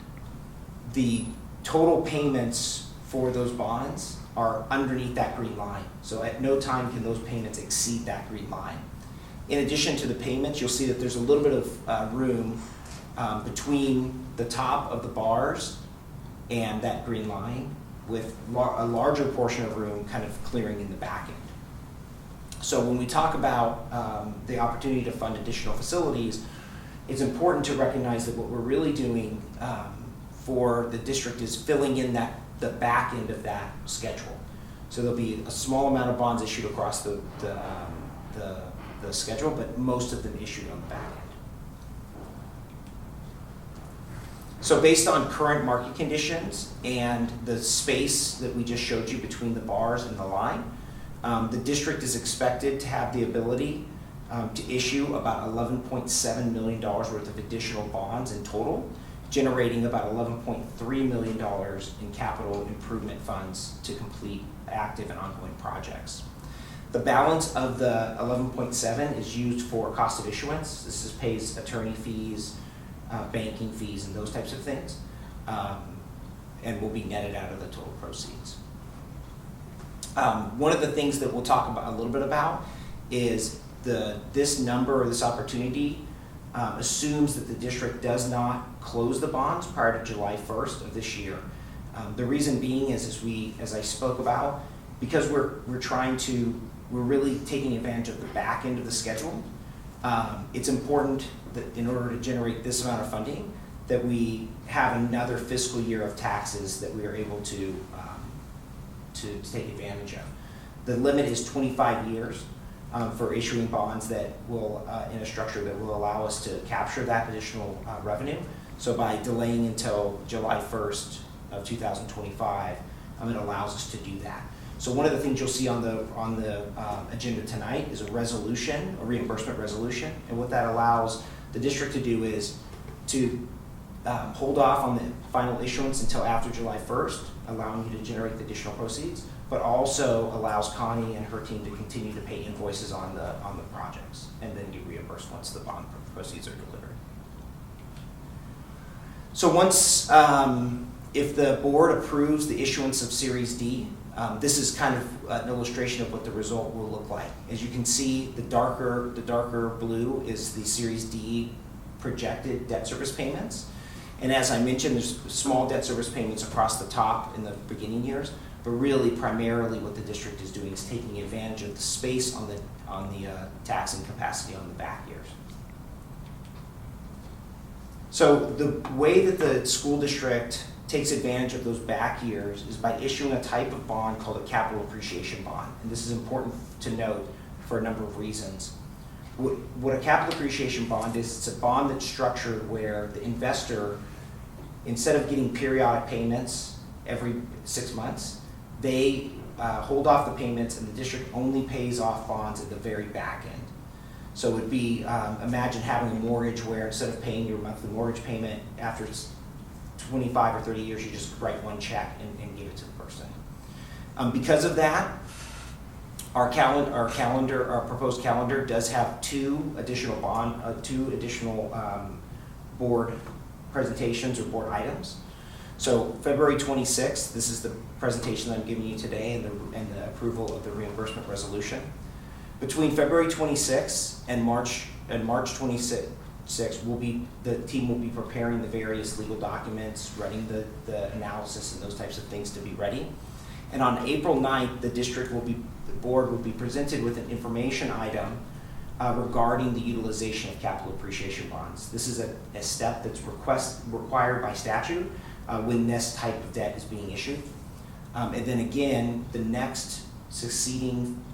the total payments for those bonds are underneath that green line. So at no time can those payments exceed that green line. In addition to the payments, you'll see that there's a little bit of room between the top of the bars and that green line, with a larger portion of room kind of clearing in the back end. So when we talk about the opportunity to fund additional facilities, it's important to recognize that what we're really doing for the district is filling in the back end of that schedule. So there'll be a small amount of bonds issued across the schedule, but most of them issued on the back end. So based on current market conditions and the space that we just showed you between the bars and the line, the district is expected to have the ability to issue about $11.7 million worth of additional bonds in total, generating about $11.3 million in capital improvement funds to complete active and ongoing projects. The balance of the 11.7 is used for cost of issuance. This pays attorney fees, banking fees, and those types of things, and will be netted out of the total proceeds. One of the things that we'll talk about a little bit about is this number or this opportunity assumes that the district does not close the bonds prior to July 1st of this year. The reason being is, as I spoke about, because we're really taking advantage of the back end of the schedule. It's important that in order to generate this amount of funding, that we have another fiscal year of taxes that we are able to take advantage of. The limit is 25 years for issuing bonds that will, in a structure that will allow us to capture that additional revenue. So by delaying until July 1st of 2025, it allows us to do that. So one of the things you'll see on the agenda tonight is a reimbursement resolution, and what that allows the district to do is to hold off on the final issuance until after July 1st, allowing you to generate the additional proceeds, but also allows Connie and her team to continue to pay invoices on the projects and then get reimbursed once the bond proceeds are delivered. So once, if the board approves the issuance of Series D, this is kind of an illustration of what the result will look like. As you can see, the darker blue is the Series D projected debt service payments. And as I mentioned, there's small debt service payments across the top in the beginning years, but really primarily what the district is doing is taking advantage of the space on the taxing capacity on the back years. So the way that the school district takes advantage of those back years is by issuing a type of bond called a capital appreciation bond. And this is important to note for a number of reasons. What a capital appreciation bond is, it's a bond that's structured where the investor, instead of getting periodic payments every 6 months, they hold off the payments and the district only pays off bonds at the very back end. So it would be, imagine having a mortgage where instead of paying your monthly mortgage payment after 25 or 30 years, you just write one check and give it to the person. Because of that, our proposed calendar does have two additional board presentations or board items. So February 26th, this is the presentation that I'm giving you today and the approval of the reimbursement resolution. Between February 26th and March 26th, the team will be preparing the various legal documents, running the analysis and those types of things to be ready. And on April 9th, the board will be presented with an information item regarding the utilization of capital appreciation bonds. This is a step that's required by statute when this type of debt is being issued. And then again, the next succeeding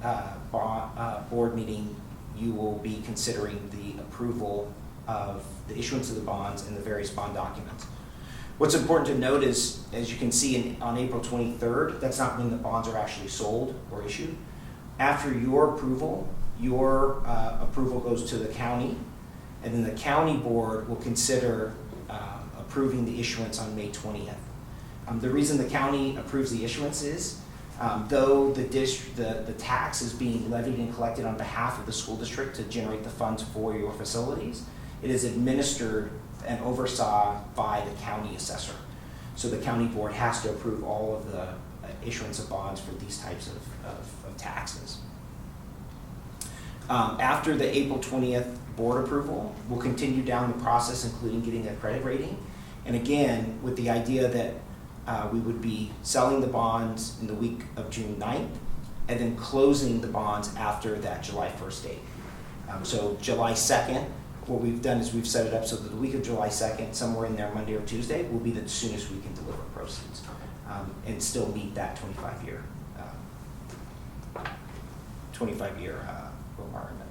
board meeting, you will be considering the approval of the issuance of the bonds and the various bond documents. What's important to note is, as you can see on April 23rd, that's not when the bonds are actually sold or issued. After your approval goes to the county, and then the county board will consider approving the issuance on May 20th. The reason the county approves the issuance is, though the tax is being levied and collected on behalf of the school district to generate the funds for your facilities, it is administered and oversaw by the county assessor. So the county board has to approve all of the issuance of bonds for these types of taxes. After the April 20th board approval, we'll continue down the process, including getting a credit rating. And again, with the idea that we would be selling the bonds in the week of June 9th, and then closing the bonds after that July 1st date. So July 2nd, what we've done is we've set it up so that the week of July 2nd, somewhere in there, Monday or Tuesday, will be the soonest we can deliver proceeds and still meet that 25-year requirement.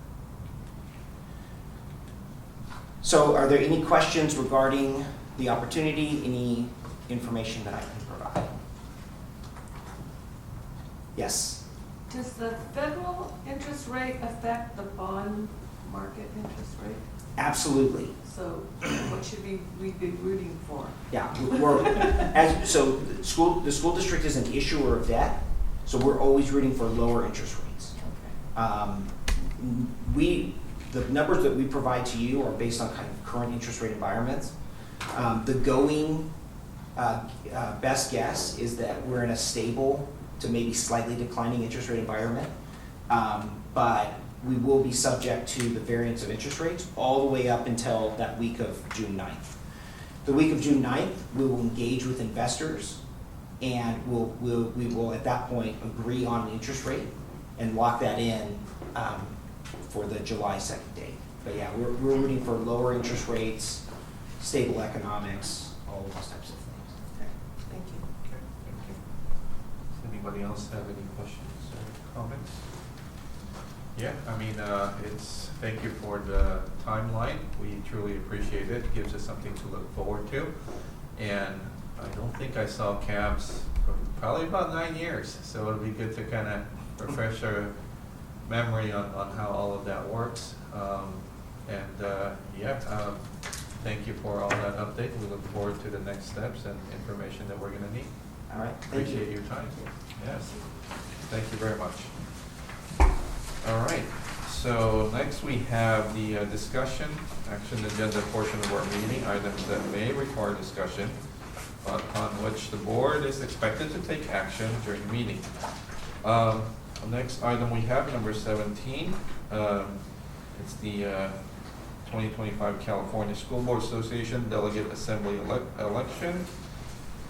So are there any questions regarding the opportunity, any information that I can provide? Yes? Does the federal interest rate affect the bond market interest rate? Absolutely. So what should we be rooting for? Yeah, so the school district is an issuer of debt, so we're always rooting for lower interest rates. Okay. The numbers that we provide to you are based on kind of current interest rate environments. The going best guess is that we're in a stable to maybe slightly declining interest rate environment, but we will be subject to the variance of interest rates all the way up until that week of June 9th. The week of June 9th, we will engage with investors, and we will at that point agree on an interest rate and lock that in for the July 2nd date. But yeah, we're rooting for lower interest rates, stable economics, all of those types of things. Okay. Thank you. Okay, thank you. Anybody else have any questions or comments? Yeah, I mean, thank you for the timeline. We truly appreciate it. It gives us something to look forward to. And I don't think I saw cabs for probably about 9 years. So it'll be good to kind of refresh our memory on how all of that works. Thank you for all that update. We look forward to the next steps and information that we're going to need. All right. Appreciate your time. Yes. Thank you very much. All right. So next we have the discussion, action agenda portion of our meeting, items that may require discussion, but on which the board is expected to take action during the meeting. The next item we have, number 17, it's the 2025 California School Board Association Delegate Assembly election.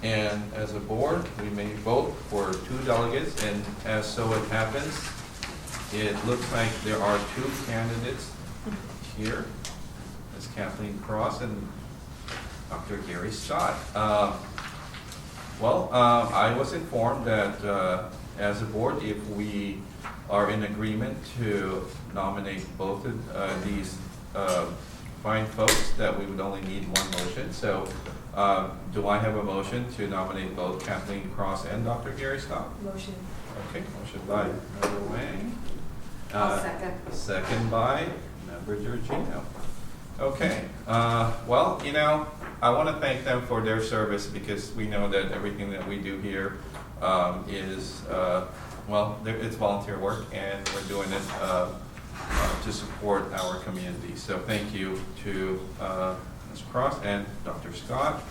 And as a board, we may vote for 2 delegates, and as so it happens, it looks like there are 2 candidates here. Ms. Kathleen Cross and Dr. Gary Scott. I was informed that as a board, if we are in agreement to nominate both of these fine folks, that we would only need 1 motion. So do I have a motion to nominate both Kathleen Cross and Dr. Gary Scott? Motion. Okay, motion by Member Wang. I'll second. Second by Member Georgino. Okay, well, you know, I want to thank them for their service, because we know that everything that we do here is, it's volunteer work, and we're doing it to support our community. So thank you to Ms. Cross and Dr. Scott.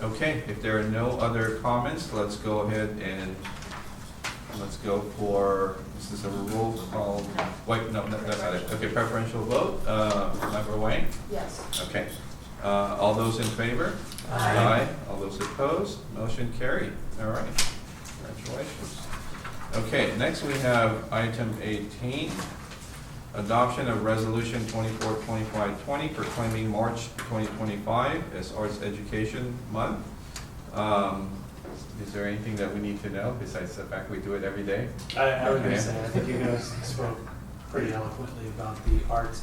Okay, if there are no other comments, let's go ahead and let's go for, this is a roll call. Wait, no, that's not it. Okay, preferential vote. Member Wang? Yes. Okay. All those in favor? Aye. All those opposed? Motion carried. All right. Congratulations. Okay, next we have item 18. Adoption of Resolution 24-2520 proclaiming March 2025 as Arts Education Month. Is there anything that we need to know besides the fact we do it every day? I was going to say, I think you guys spoke pretty eloquently about the arts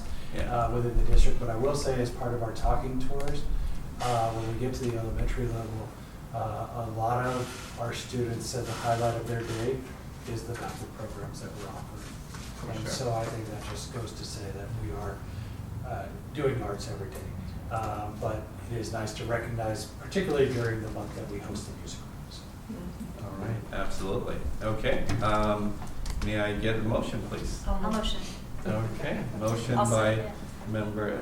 within the district, but I will say as part of our talking tours, when we get to the elementary level, a lot of our students said the highlight of their day is the master programs that we're offering. And so I think that just goes to say that we are doing arts every day. But it is nice to recognize, particularly during the month that we host the music rooms. All right, absolutely. Okay, may I get a motion, please? I'll motion. Okay, motion I'll by second. Member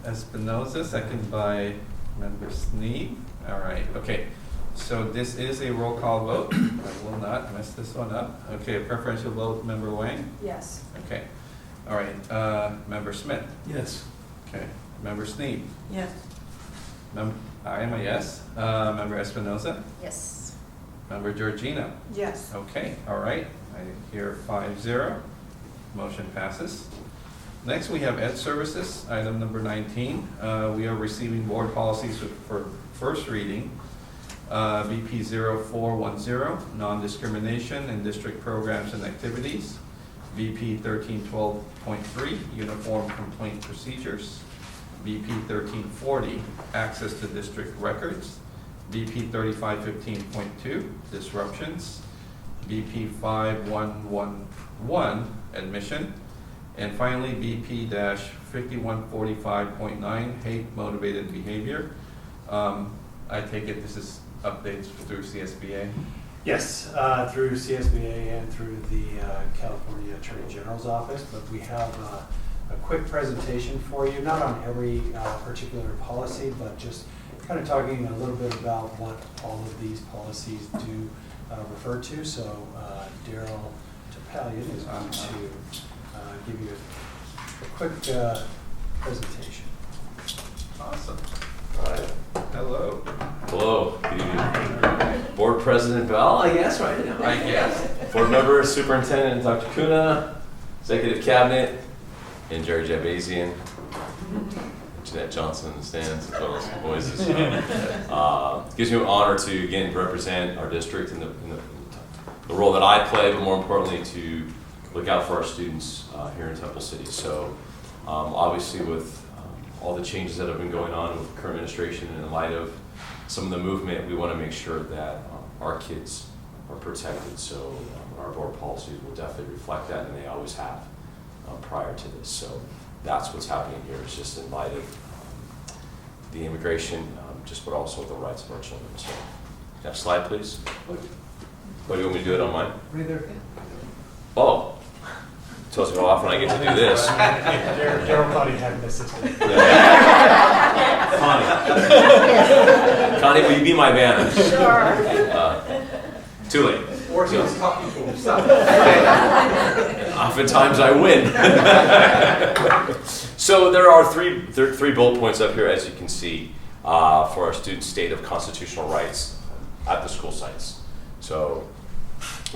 Espinoza, second by Member Sneed. All right, okay. So this is a roll call vote. I will not mess this one up. Okay, a preferential vote, Member Wang? Yes. Okay. All right, Member Smith? Yes. Okay. Member Sneed? Yes. I am a yes. Member Espinoza? Yes. Member Georgino? Yes. Okay, all right. I hear 5-0. Motion passes. Next, we have Ed Services, item number 19. We are receiving board policies for first reading. BP 0410, non-discrimination in district programs and activities. BP 1312.3, uniform complaint procedures. BP 1340, access to district records. BP 3515.2, disruptions. BP 5111, admission. And finally, BP 5145.9, hate motivated behavior. I take it this is updates through CSBA? Yes, through CSBA and through the California Attorney General's office, but we have a quick presentation for you, not on every particular policy, but just kind of talking a little bit about what all of these policies do refer to. So Daryl Topalian is going to give you a quick presentation. Awesome. Hi. Hello. Hello. Good evening. Board President Bell, I guess, right? I guess. Board member, Superintendent Dr. Kuna, Executive Cabinet, and Jerry Jambazian. Jeanette Johnson in the stands, as well as voices. Gives me an honor to, again, represent our district in the role that I play, but more importantly, to look out for our students here in Temple City. So obviously with all the changes that have been going on with the current administration and in light of some of the movement, we want to make sure that our kids are protected. So our board policies will definitely reflect that, and they always have prior to this. So that's what's happening here. It's just in light of the immigration, but also the rights of our children. So next slide, please. What do you want me to do it on mine? Right there. Oh. tells me how often I get to do this. Daryl thought he had an assistant. Connie, will you be my banner? Sure. Too late. Or he's talking to himself. Oftentimes I win. So there are three bullet points up here, as you can see, for our students' state of constitutional rights at the school sites. So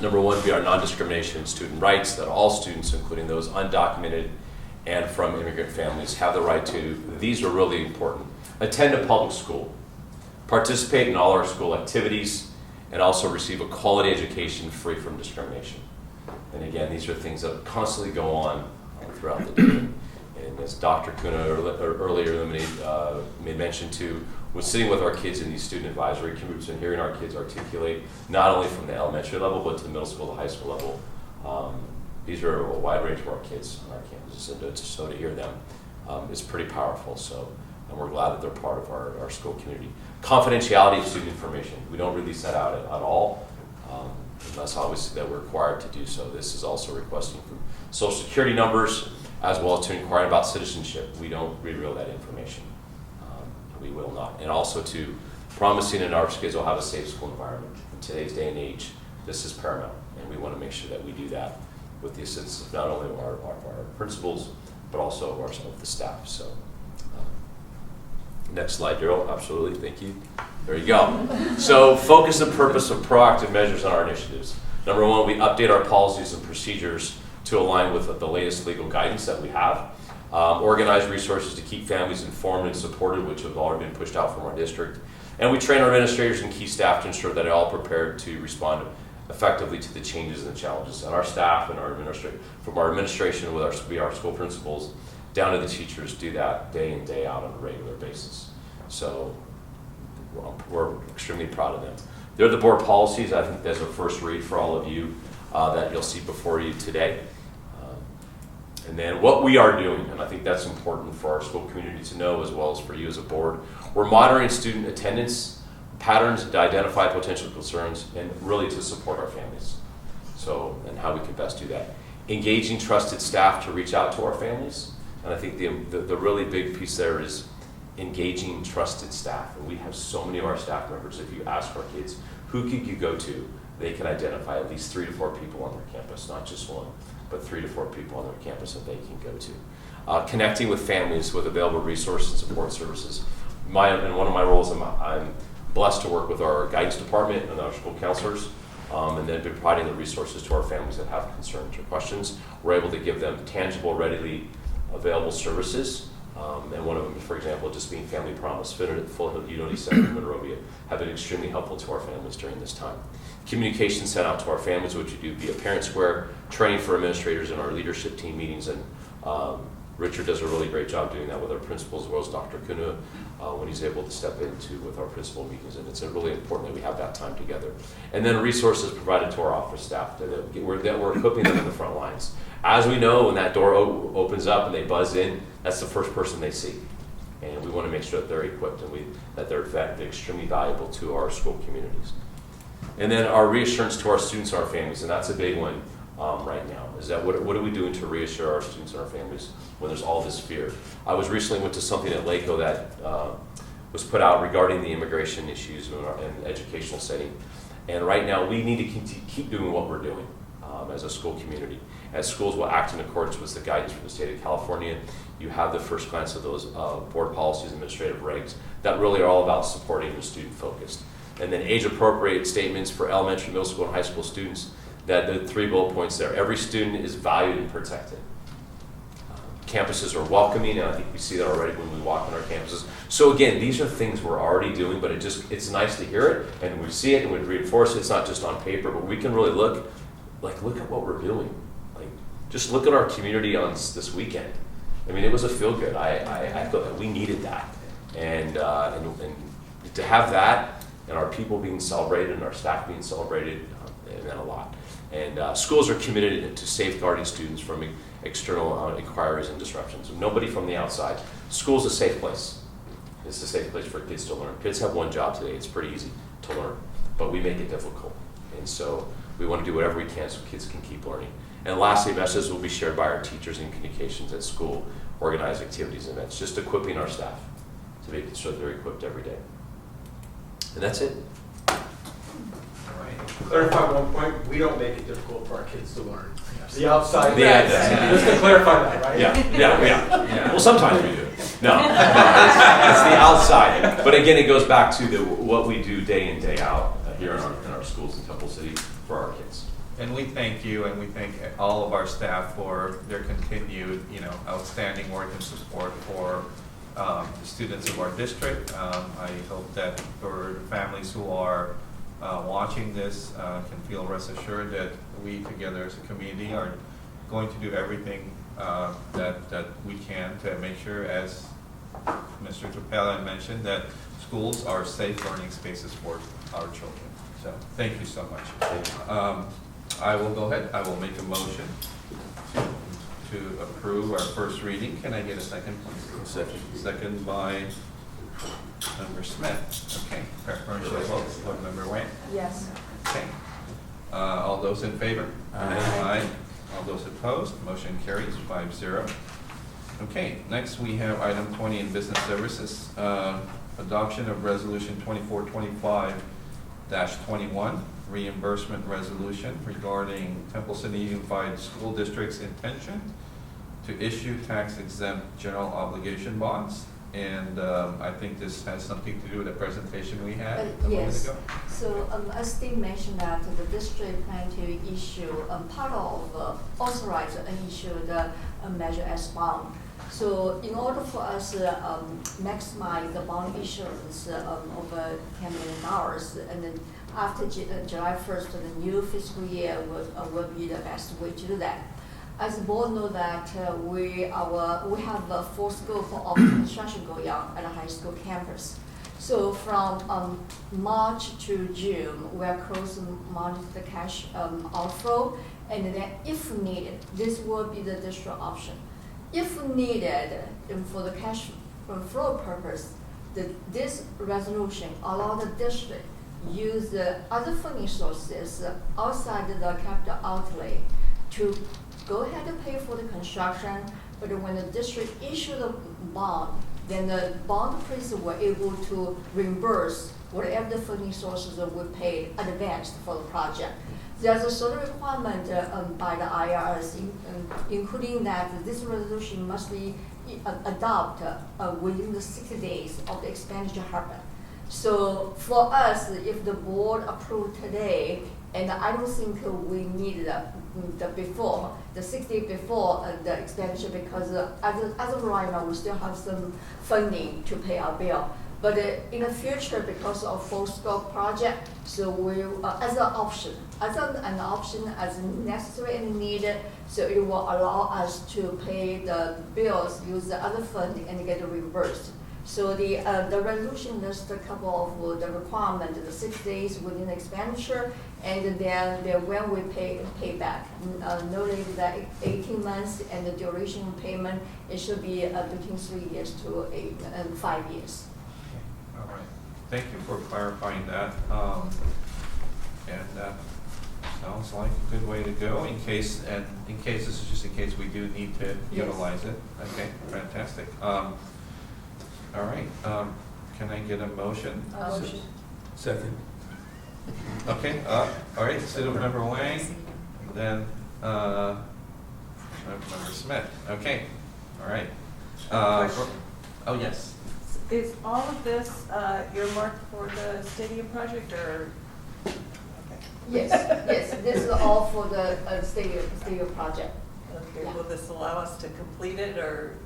number one, be our non-discrimination student rights, that all students, including those undocumented and from immigrant families, have the right to, these are really important, attend a public school, participate in all our school activities, and also receive a quality education free from discrimination. And again, these are things that constantly go on throughout the day. And as Dr. Kuna earlier made mention to, was sitting with our kids in these student advisory groups and hearing our kids articulate, not only from the elementary level, but to the middle school, the high school level. These are a wide range of our kids on our campuses, and so to hear them is pretty powerful. So, and we're glad that they're part of our school community. Confidentiality of student information. We don't release that out at all, unless obviously that we're required to do so. This is also requesting from social security numbers, as well as to inquire about citizenship. We don't reveal that information. We will not. And also to promising that our kids will have a safe school environment. In today's day and age, this is paramount, and we want to make sure that we do that with the assistance of not only our principals, but also of the staff. So, next slide, Daryl. Absolutely, thank you. There you go. So, focus and purpose of proactive measures on our initiatives. Number one, we update our policies and procedures to align with the latest legal guidance that we have. Organize resources to keep families informed and supported, which have already been pushed out from our district. And we train our administrators and key staff to ensure that they're all prepared to respond effectively to the changes and the challenges. And our staff and from our administration with our school principals down to the teachers do that day in, day out on a regular basis. So we're extremely proud of them. They're the board policies. I think there's a first read for all of you that you'll see before you today. And then what we are doing, and I think that's important for our school community to know as well as for you as a board, we're monitoring student attendance patterns to identify potential concerns and really to support our families. So, and how we can best do that. Engaging trusted staff to reach out to our families. And I think the really big piece there is engaging trusted staff. And we have so many of our staff members, if you ask our kids, who could you go to? They can identify at least 3 to 4 people on their campus, not just one, but 3 to 4 people on their campus that they can go to. Connecting with families with available resources and support services. In one of my roles, I'm blessed to work with our guidance department and our school counselors, and then providing the resources to our families that have concerns or questions. We're able to give them tangible, readily available services. And one of them, for example, just being Family Promise, Full Hill Unity Center in Monrovia, have been extremely helpful to our families during this time. Communication sent out to our families, which we do via Parent Square, training for administrators in our leadership team meetings, and Richard does a really great job doing that with our principals as well as Dr. Kuna when he's able to step into with our principal meetings, and it's really important that we have that time together. And then resources provided to our office staff that we're equipping them in the front lines. As we know, when that door opens up and they buzz in, that's the first person they see. And we want to make sure that they're equipped and that they're extremely valuable to our school communities. And then our reassurance to our students and our families, and that's a big one right now, is that what are we doing to reassure our students and our families when there's all this fear? I was recently went to something at LACO that was put out regarding the immigration issues in the educational setting. And right now we need to keep doing what we're doing as a school community. As schools will act in accordance with the guidance from the state of California, you have the first glance of those board policies, administrative regs that really are all about supporting the student focused. And then age-appropriate statements for elementary, middle school, and high school students. That the 3 bullet points there. Every student is valued and protected. Campuses are welcoming, and I think we see that already when we walk on our campuses. So again, these are things we're already doing, but it's nice to hear it, and we see it, and we reinforce it. It's not just on paper, but we can really look at what we're doing. Just look at our community on this weekend. I mean, it was a feel-good. I feel that we needed that, and to have that, and our people being celebrated, and our staff being celebrated, it meant a lot. And schools are committed to safeguarding students from external inquiries and disruptions. Nobody from the outside. School's a safe place. It's a safe place for kids to learn. Kids have one job today. It's pretty easy to learn, but we make it difficult. And so We want to do whatever we can so kids can keep learning. And lastly, messages will be shared by our teachers in communications at school, organized activities and events, just equipping our staff to make sure they're equipped every day. And that's it. All right. Clarify one point, we don't make it difficult for our kids to learn. The outside. Yeah. Just to clarify that, right? Yeah. Well, sometimes we do. No, it's the outside. But again, it goes back to what we do day in, day out here in our schools in Temple City for our kids. And we thank you, and we thank all of our staff for their continued, outstanding work and support for the students of our district. I hope that for families who are watching this can feel rest assured that we together as a community are going to do everything that we can to make sure, as Mr. Tupela mentioned, that schools are safe learning spaces for our children. So thank you so much. I will go ahead. I will make a motion to approve our first reading. Can I get a second, please? Second. Second by Member Smith. Okay. Preferential vote. Board Member Wayne. Yes. Okay. All those in favor? Aye. All those opposed? Motion carries 5-0. Okay. Next we have item 20 in business services. Adoption of resolution 2425-21. Reimbursement resolution regarding Temple City Unified School District's intention to issue tax-exempt general obligation bonds. And I think this has something to do with the presentation we had a moment Yes. ago. So as Steve mentioned that the district plan to issue part of authorize and issue the measure as bond. So in order for us to maximize the bond issuance over $10 million, and then after July 1st, the new fiscal year will be the best way to do that. As the board know that we have a full scope of construction going on at the high school campus. So from March to June, we are closely monitor the cash outflow, and then if needed, this will be the district option. If needed, and for the cash flow purpose, this resolution allow the district use the other funding sources outside the capital outlay to go ahead and pay for the construction, but when the district issue the bond, then the bond principal were able to reimburse whatever the funding sources that we paid advanced for the project. There's a certain requirement by the IRS, including that this resolution must be adopted within the 60 days of the expenditure happen. So for us, if the board approved today, and I don't think we need the 60 before the expenditure, because as of right now, we still have some funding to pay our bill. But in the future, because of full scope project, so we as an option as necessary and needed, so it will allow us to pay the bills, use the other funding, and get reimbursed. So the resolution lists a couple of the requirements, the 6 days within expenditure, and then when we pay back. No later than 18 months, and the duration of payment, it should be between 3 years to 5 years. All right. Thank you for clarifying that. Sounds like a good way to go in case this is just in case we do need to utilize it. Okay, fantastic. All right, can I get a motion? Motion. Second. Okay, all right, so Member Wang, then Member Smith. Okay, all right. Question. Oh, yes. Is all of this earmarked for the stadium project, or? Yes, this is all for the stadium project. Okay, will this allow us to complete it, or?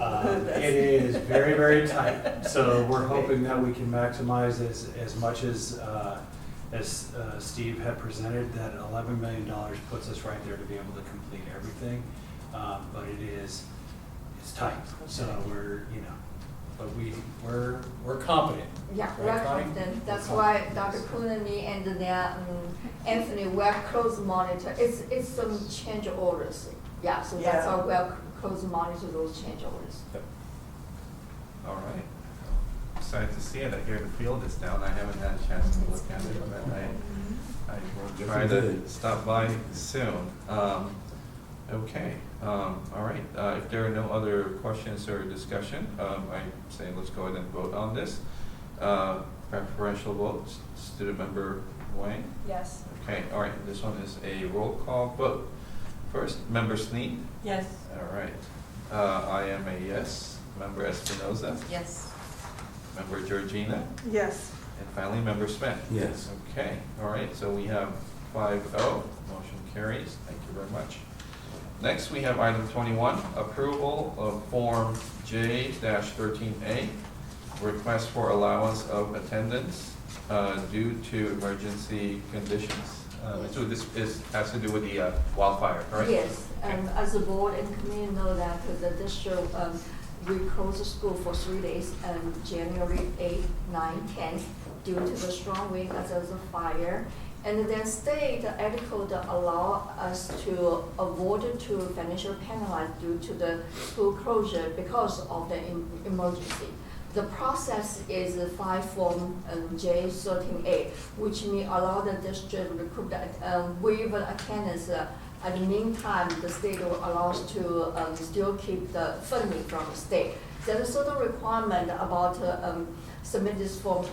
It is very, very tight. So we're hoping that we can maximize as much as Steve had presented. That $11 million puts us right there to be able to complete everything. But it's tight. So but we're confident. Yeah, Right, we're Connie? confident. That's why Dr. Kuhn and me and then Anthony, we're close monitor. It's some change orders. Yeah, so that's how we're close monitor those change orders. All right. Excited to see it. I hear the field is down. I haven't had a chance to look at it, but I will Looking try to good. stop by soon. Okay, all right. If there are no other questions or discussion, I say let's go ahead and vote on this. Preferential votes, student member Wang? Yes. Okay, all right, this one is a roll call vote. First, member Sneed? Yes. All right. I am a yes. Member Espinoza? Yes. Member Georgina? Yes. And finally, member Smith? Yes. Okay, all right, so we have 5-0, motion carries. Thank you very much. Next, we have item 21, approval of Form J-13A, request for allowance of attendance due to emergency conditions. So this has to do with the wildfire, correct? Yes, and as a board and committee know that the district, we closed the school for 3 days, January 8, 9, 10, due to the strong wind as well as the fire. And then state article that allow us to avoid to financial penalize due to the school closure because of the emergency. The process is file form J-13A, which may allow the district recruit waive attendance. At the meantime, the state will allow us to still keep the funding from the state. There's a certain requirement about submit this form,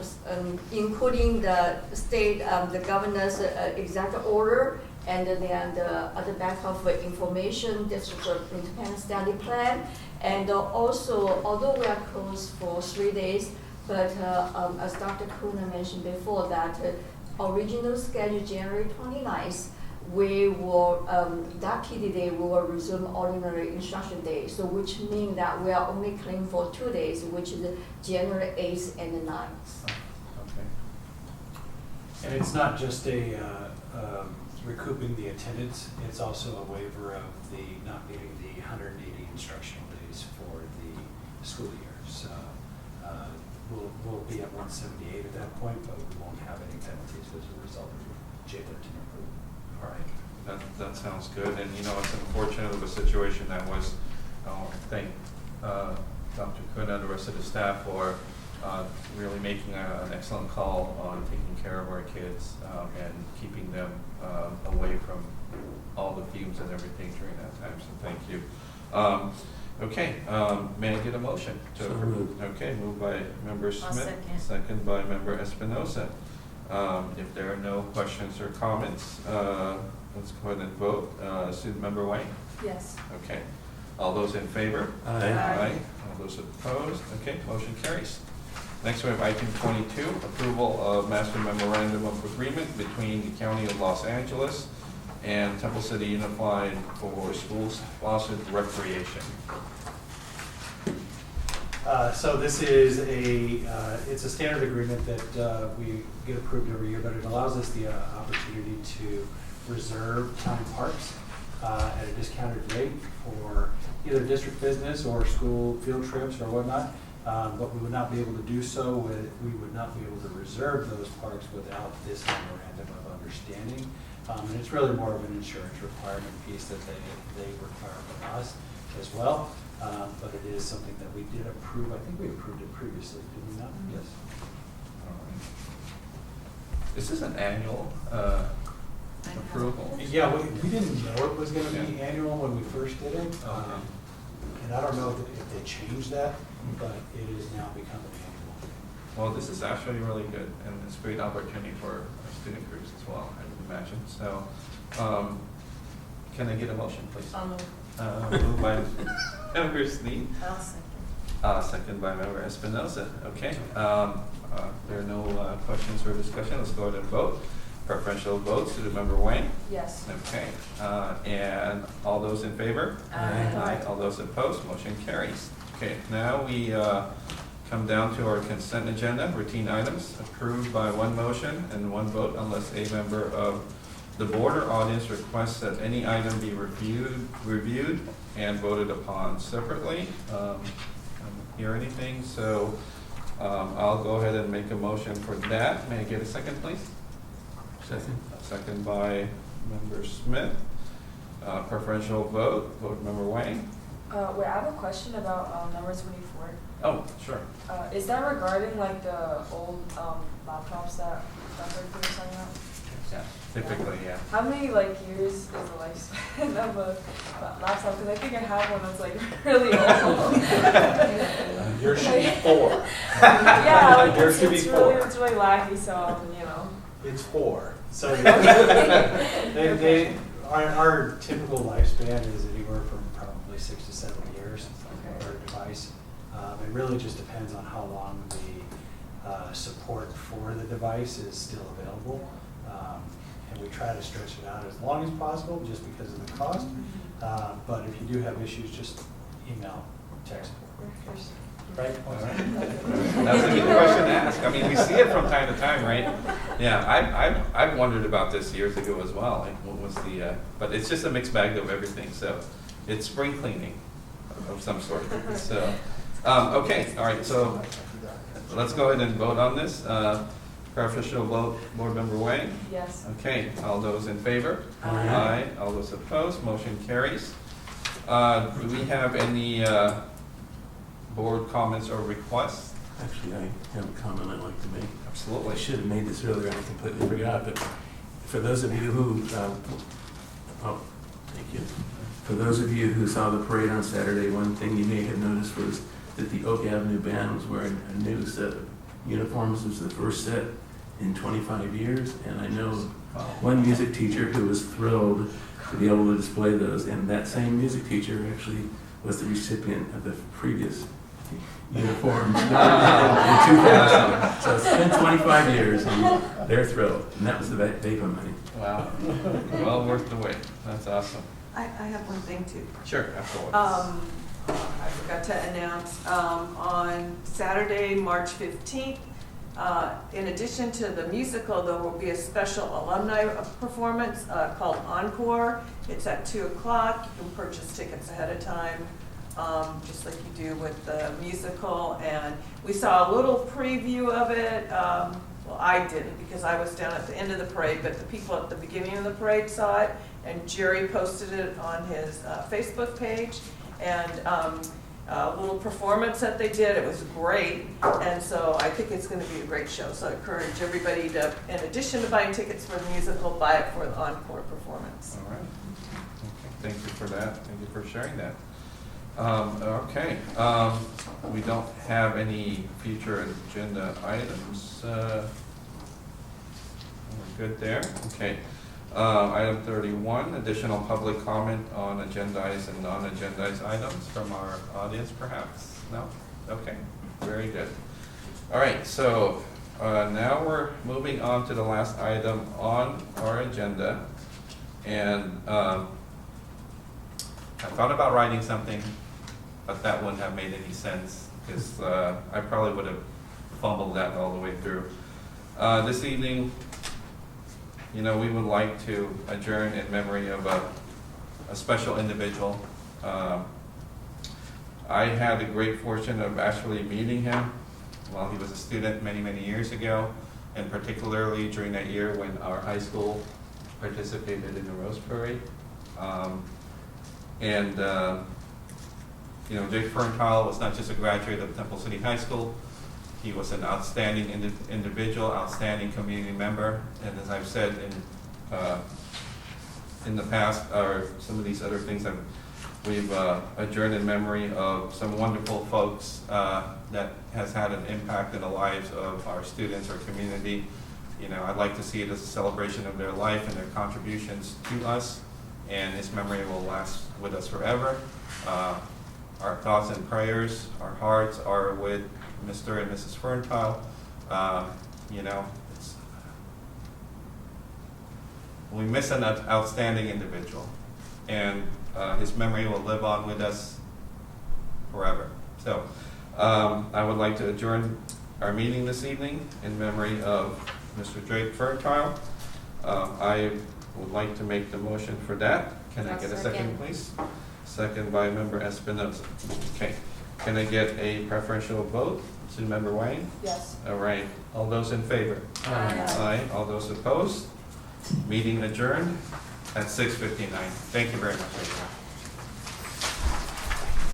including the state, the governor's exact order, and then the back of information, district independent study plan. And also, although we are closed for 3 days, but as Dr. Kuna mentioned before, that original schedule January 29th, we will, that PD day, we will resume ordinary instruction day. So which means that we are only claiming for 2 days, which is January 8th and the 9th. Okay. And it's not just a recouping the attendance, it's also a waiver of the not meeting the 180 instructional days for the school year. So we'll be at 178 at that point, but we won't have any penalties as a result of J-13 approval. All right, that sounds good. And you know, it's unfortunate of a situation that was, I thank Dr. Kuna and the rest of the staff for really making an excellent call on taking care of our kids and keeping them away from all the fumes and everything during that time. So thank you. Okay, may I get a motion to So approve? moved. Okay, moved by member Smith, second. second by member Espinoza. If there are no questions or comments, let's go ahead and vote. Student member Wayne? Yes. Okay. All those in favor? Aye. Aye. All those opposed? Okay, motion carries. Next we have item 22, approval of master memorandum of agreement between the County of Los Angeles and Temple City Unified for school-sponsored recreation. So this is it's a standard agreement that we get approved every year, but it allows us the opportunity to reserve town parks at a discounted rate for either district business or school field trips or whatnot. But we would not be able to do so, we would not be able to reserve those parks without this memorandum of understanding. And it's really more of an insurance requirement piece that they require from us as well. But it is something that we did approve. I think we approved it previously, did we not? Yes. All right. Is this an annual approval? Yeah, we didn't know it was going to be annual when we first did it. Okay. And I don't know if they changed that, but it is now becoming annual. Well, this is actually really good, and it's a great opportunity for our student groups as well, I would imagine. So, can I get a motion, please? Moved by member Sneed. I'll second. Second by member Espinoza. Okay. There are no questions or discussion. Let's go ahead and vote. Preferential votes to the member Wayne. Yes. Okay. And all those in favor? Aye. All those opposed? Motion carries. Okay. Now we come down to our consent agenda. Routine items approved by one motion and one vote unless a member of the board or audience requests that any item be reviewed and voted upon separately. I don't hear anything, so I'll go ahead and make a motion for that. May I get a second, please? Second. Second by member Smith. Preferential vote member Wayne. Wait, I have a question about number 24. Oh, sure. Is that regarding like the old laptops that Dr. was talking about? Yeah, typically, yeah. How many like years is the lifespan of a laptop? Because I think I have one that's like really old. Yours should be 4. Yeah, like Yours should be it's 4. it's really laggy, so you know. It's 4. So our typical lifespan is anywhere from probably 6 to 7 years for a device. It really just depends on how long the support for the device is still available. And we try to stretch it out as long as possible just because of the cost. But if you do have issues, just email, text. Right? That's a good question to ask. I mean, we see it from time to time, right? Yeah, I've wondered about this years ago as well. Like, what was the? But it's just a mixed bag of everything. So, it's spring cleaning of some sort. So, okay, all right. So, let's go ahead and vote on this. Official vote, Board Member Wang. Yes. Okay, all those in favor? Aye. Aye. All those opposed? Motion carries. Do we have any board comments or requests? Actually, I have a comment I'd like to make. Absolutely. I should have made this earlier, I completely forgot, but for those of you who, thank you. For those of you who saw the parade on Saturday, one thing you may have noticed was that the Oak Avenue Band was wearing a new set of uniforms. It was the first set in 25 years, and I know one music teacher who was thrilled to be able to display those, and that same music teacher actually was the recipient of the previous uniforms in 2000. So it's been 25 years, and they're thrilled, and that was the vapor money. Wow. Well worth the wait. That's awesome. I have one thing too. Sure, absolutely. I forgot to announce, on Saturday, March 15th, in addition to the musical, there will be a special alumni performance called Encore. It's at 2 o'clock. You can purchase tickets ahead of time, just like you do with the musical. And we saw a little preview of it. Well, I didn't because I was down at the end of the parade, but the people at the beginning of the parade saw it, and Jerry posted it on his Facebook page. And a little performance that they did, it was great, and so I think it's going to be a great show. So I encourage everybody to, in addition to buying tickets for the musical, buy it for the encore performance. All right. Okay. Thank you for that. Thank you for sharing that. Okay. We don't have any future agenda items. We're good there. Okay. Item 31, additional public comment on agendized and non-agendized items from our audience, perhaps? No? Okay, very good. All right, so now we're moving on to the last item on our agenda. And I thought about writing something, but that wouldn't have made any sense because I probably would have fumbled that all the way through. This evening, you know, we would like to adjourn in memory of a special individual. I had the great fortune of actually meeting him while he was a student many, many years ago, and particularly during that year when our high school participated in the Rose Parade. You know, Jake Ferntile was not just a graduate of Temple City High School. He was an outstanding individual, outstanding community member, and as I've said in the past, or some of these other things, we've adjourned in memory of some wonderful folks that has had an impact in the lives of our students, our community. You know, I'd like to see it as a celebration of their life and their contributions to us, and his memory will last with us forever. Our thoughts and prayers, our hearts are with Mr. and Mrs. Ferntile. You know, we miss an outstanding individual, and his memory will live on with us forever. So I would like to adjourn our meeting this evening in memory of Mr. Drake Ferntile. I would like to make the motion for that. Can I get a second, please? Second by Member Espinoza. Okay. Can I get a preferential vote? To Member Wang? Yes. All right. All those in favor? Aye. Aye. All those opposed? Meeting adjourned at 6:59. Thank you very much, everyone.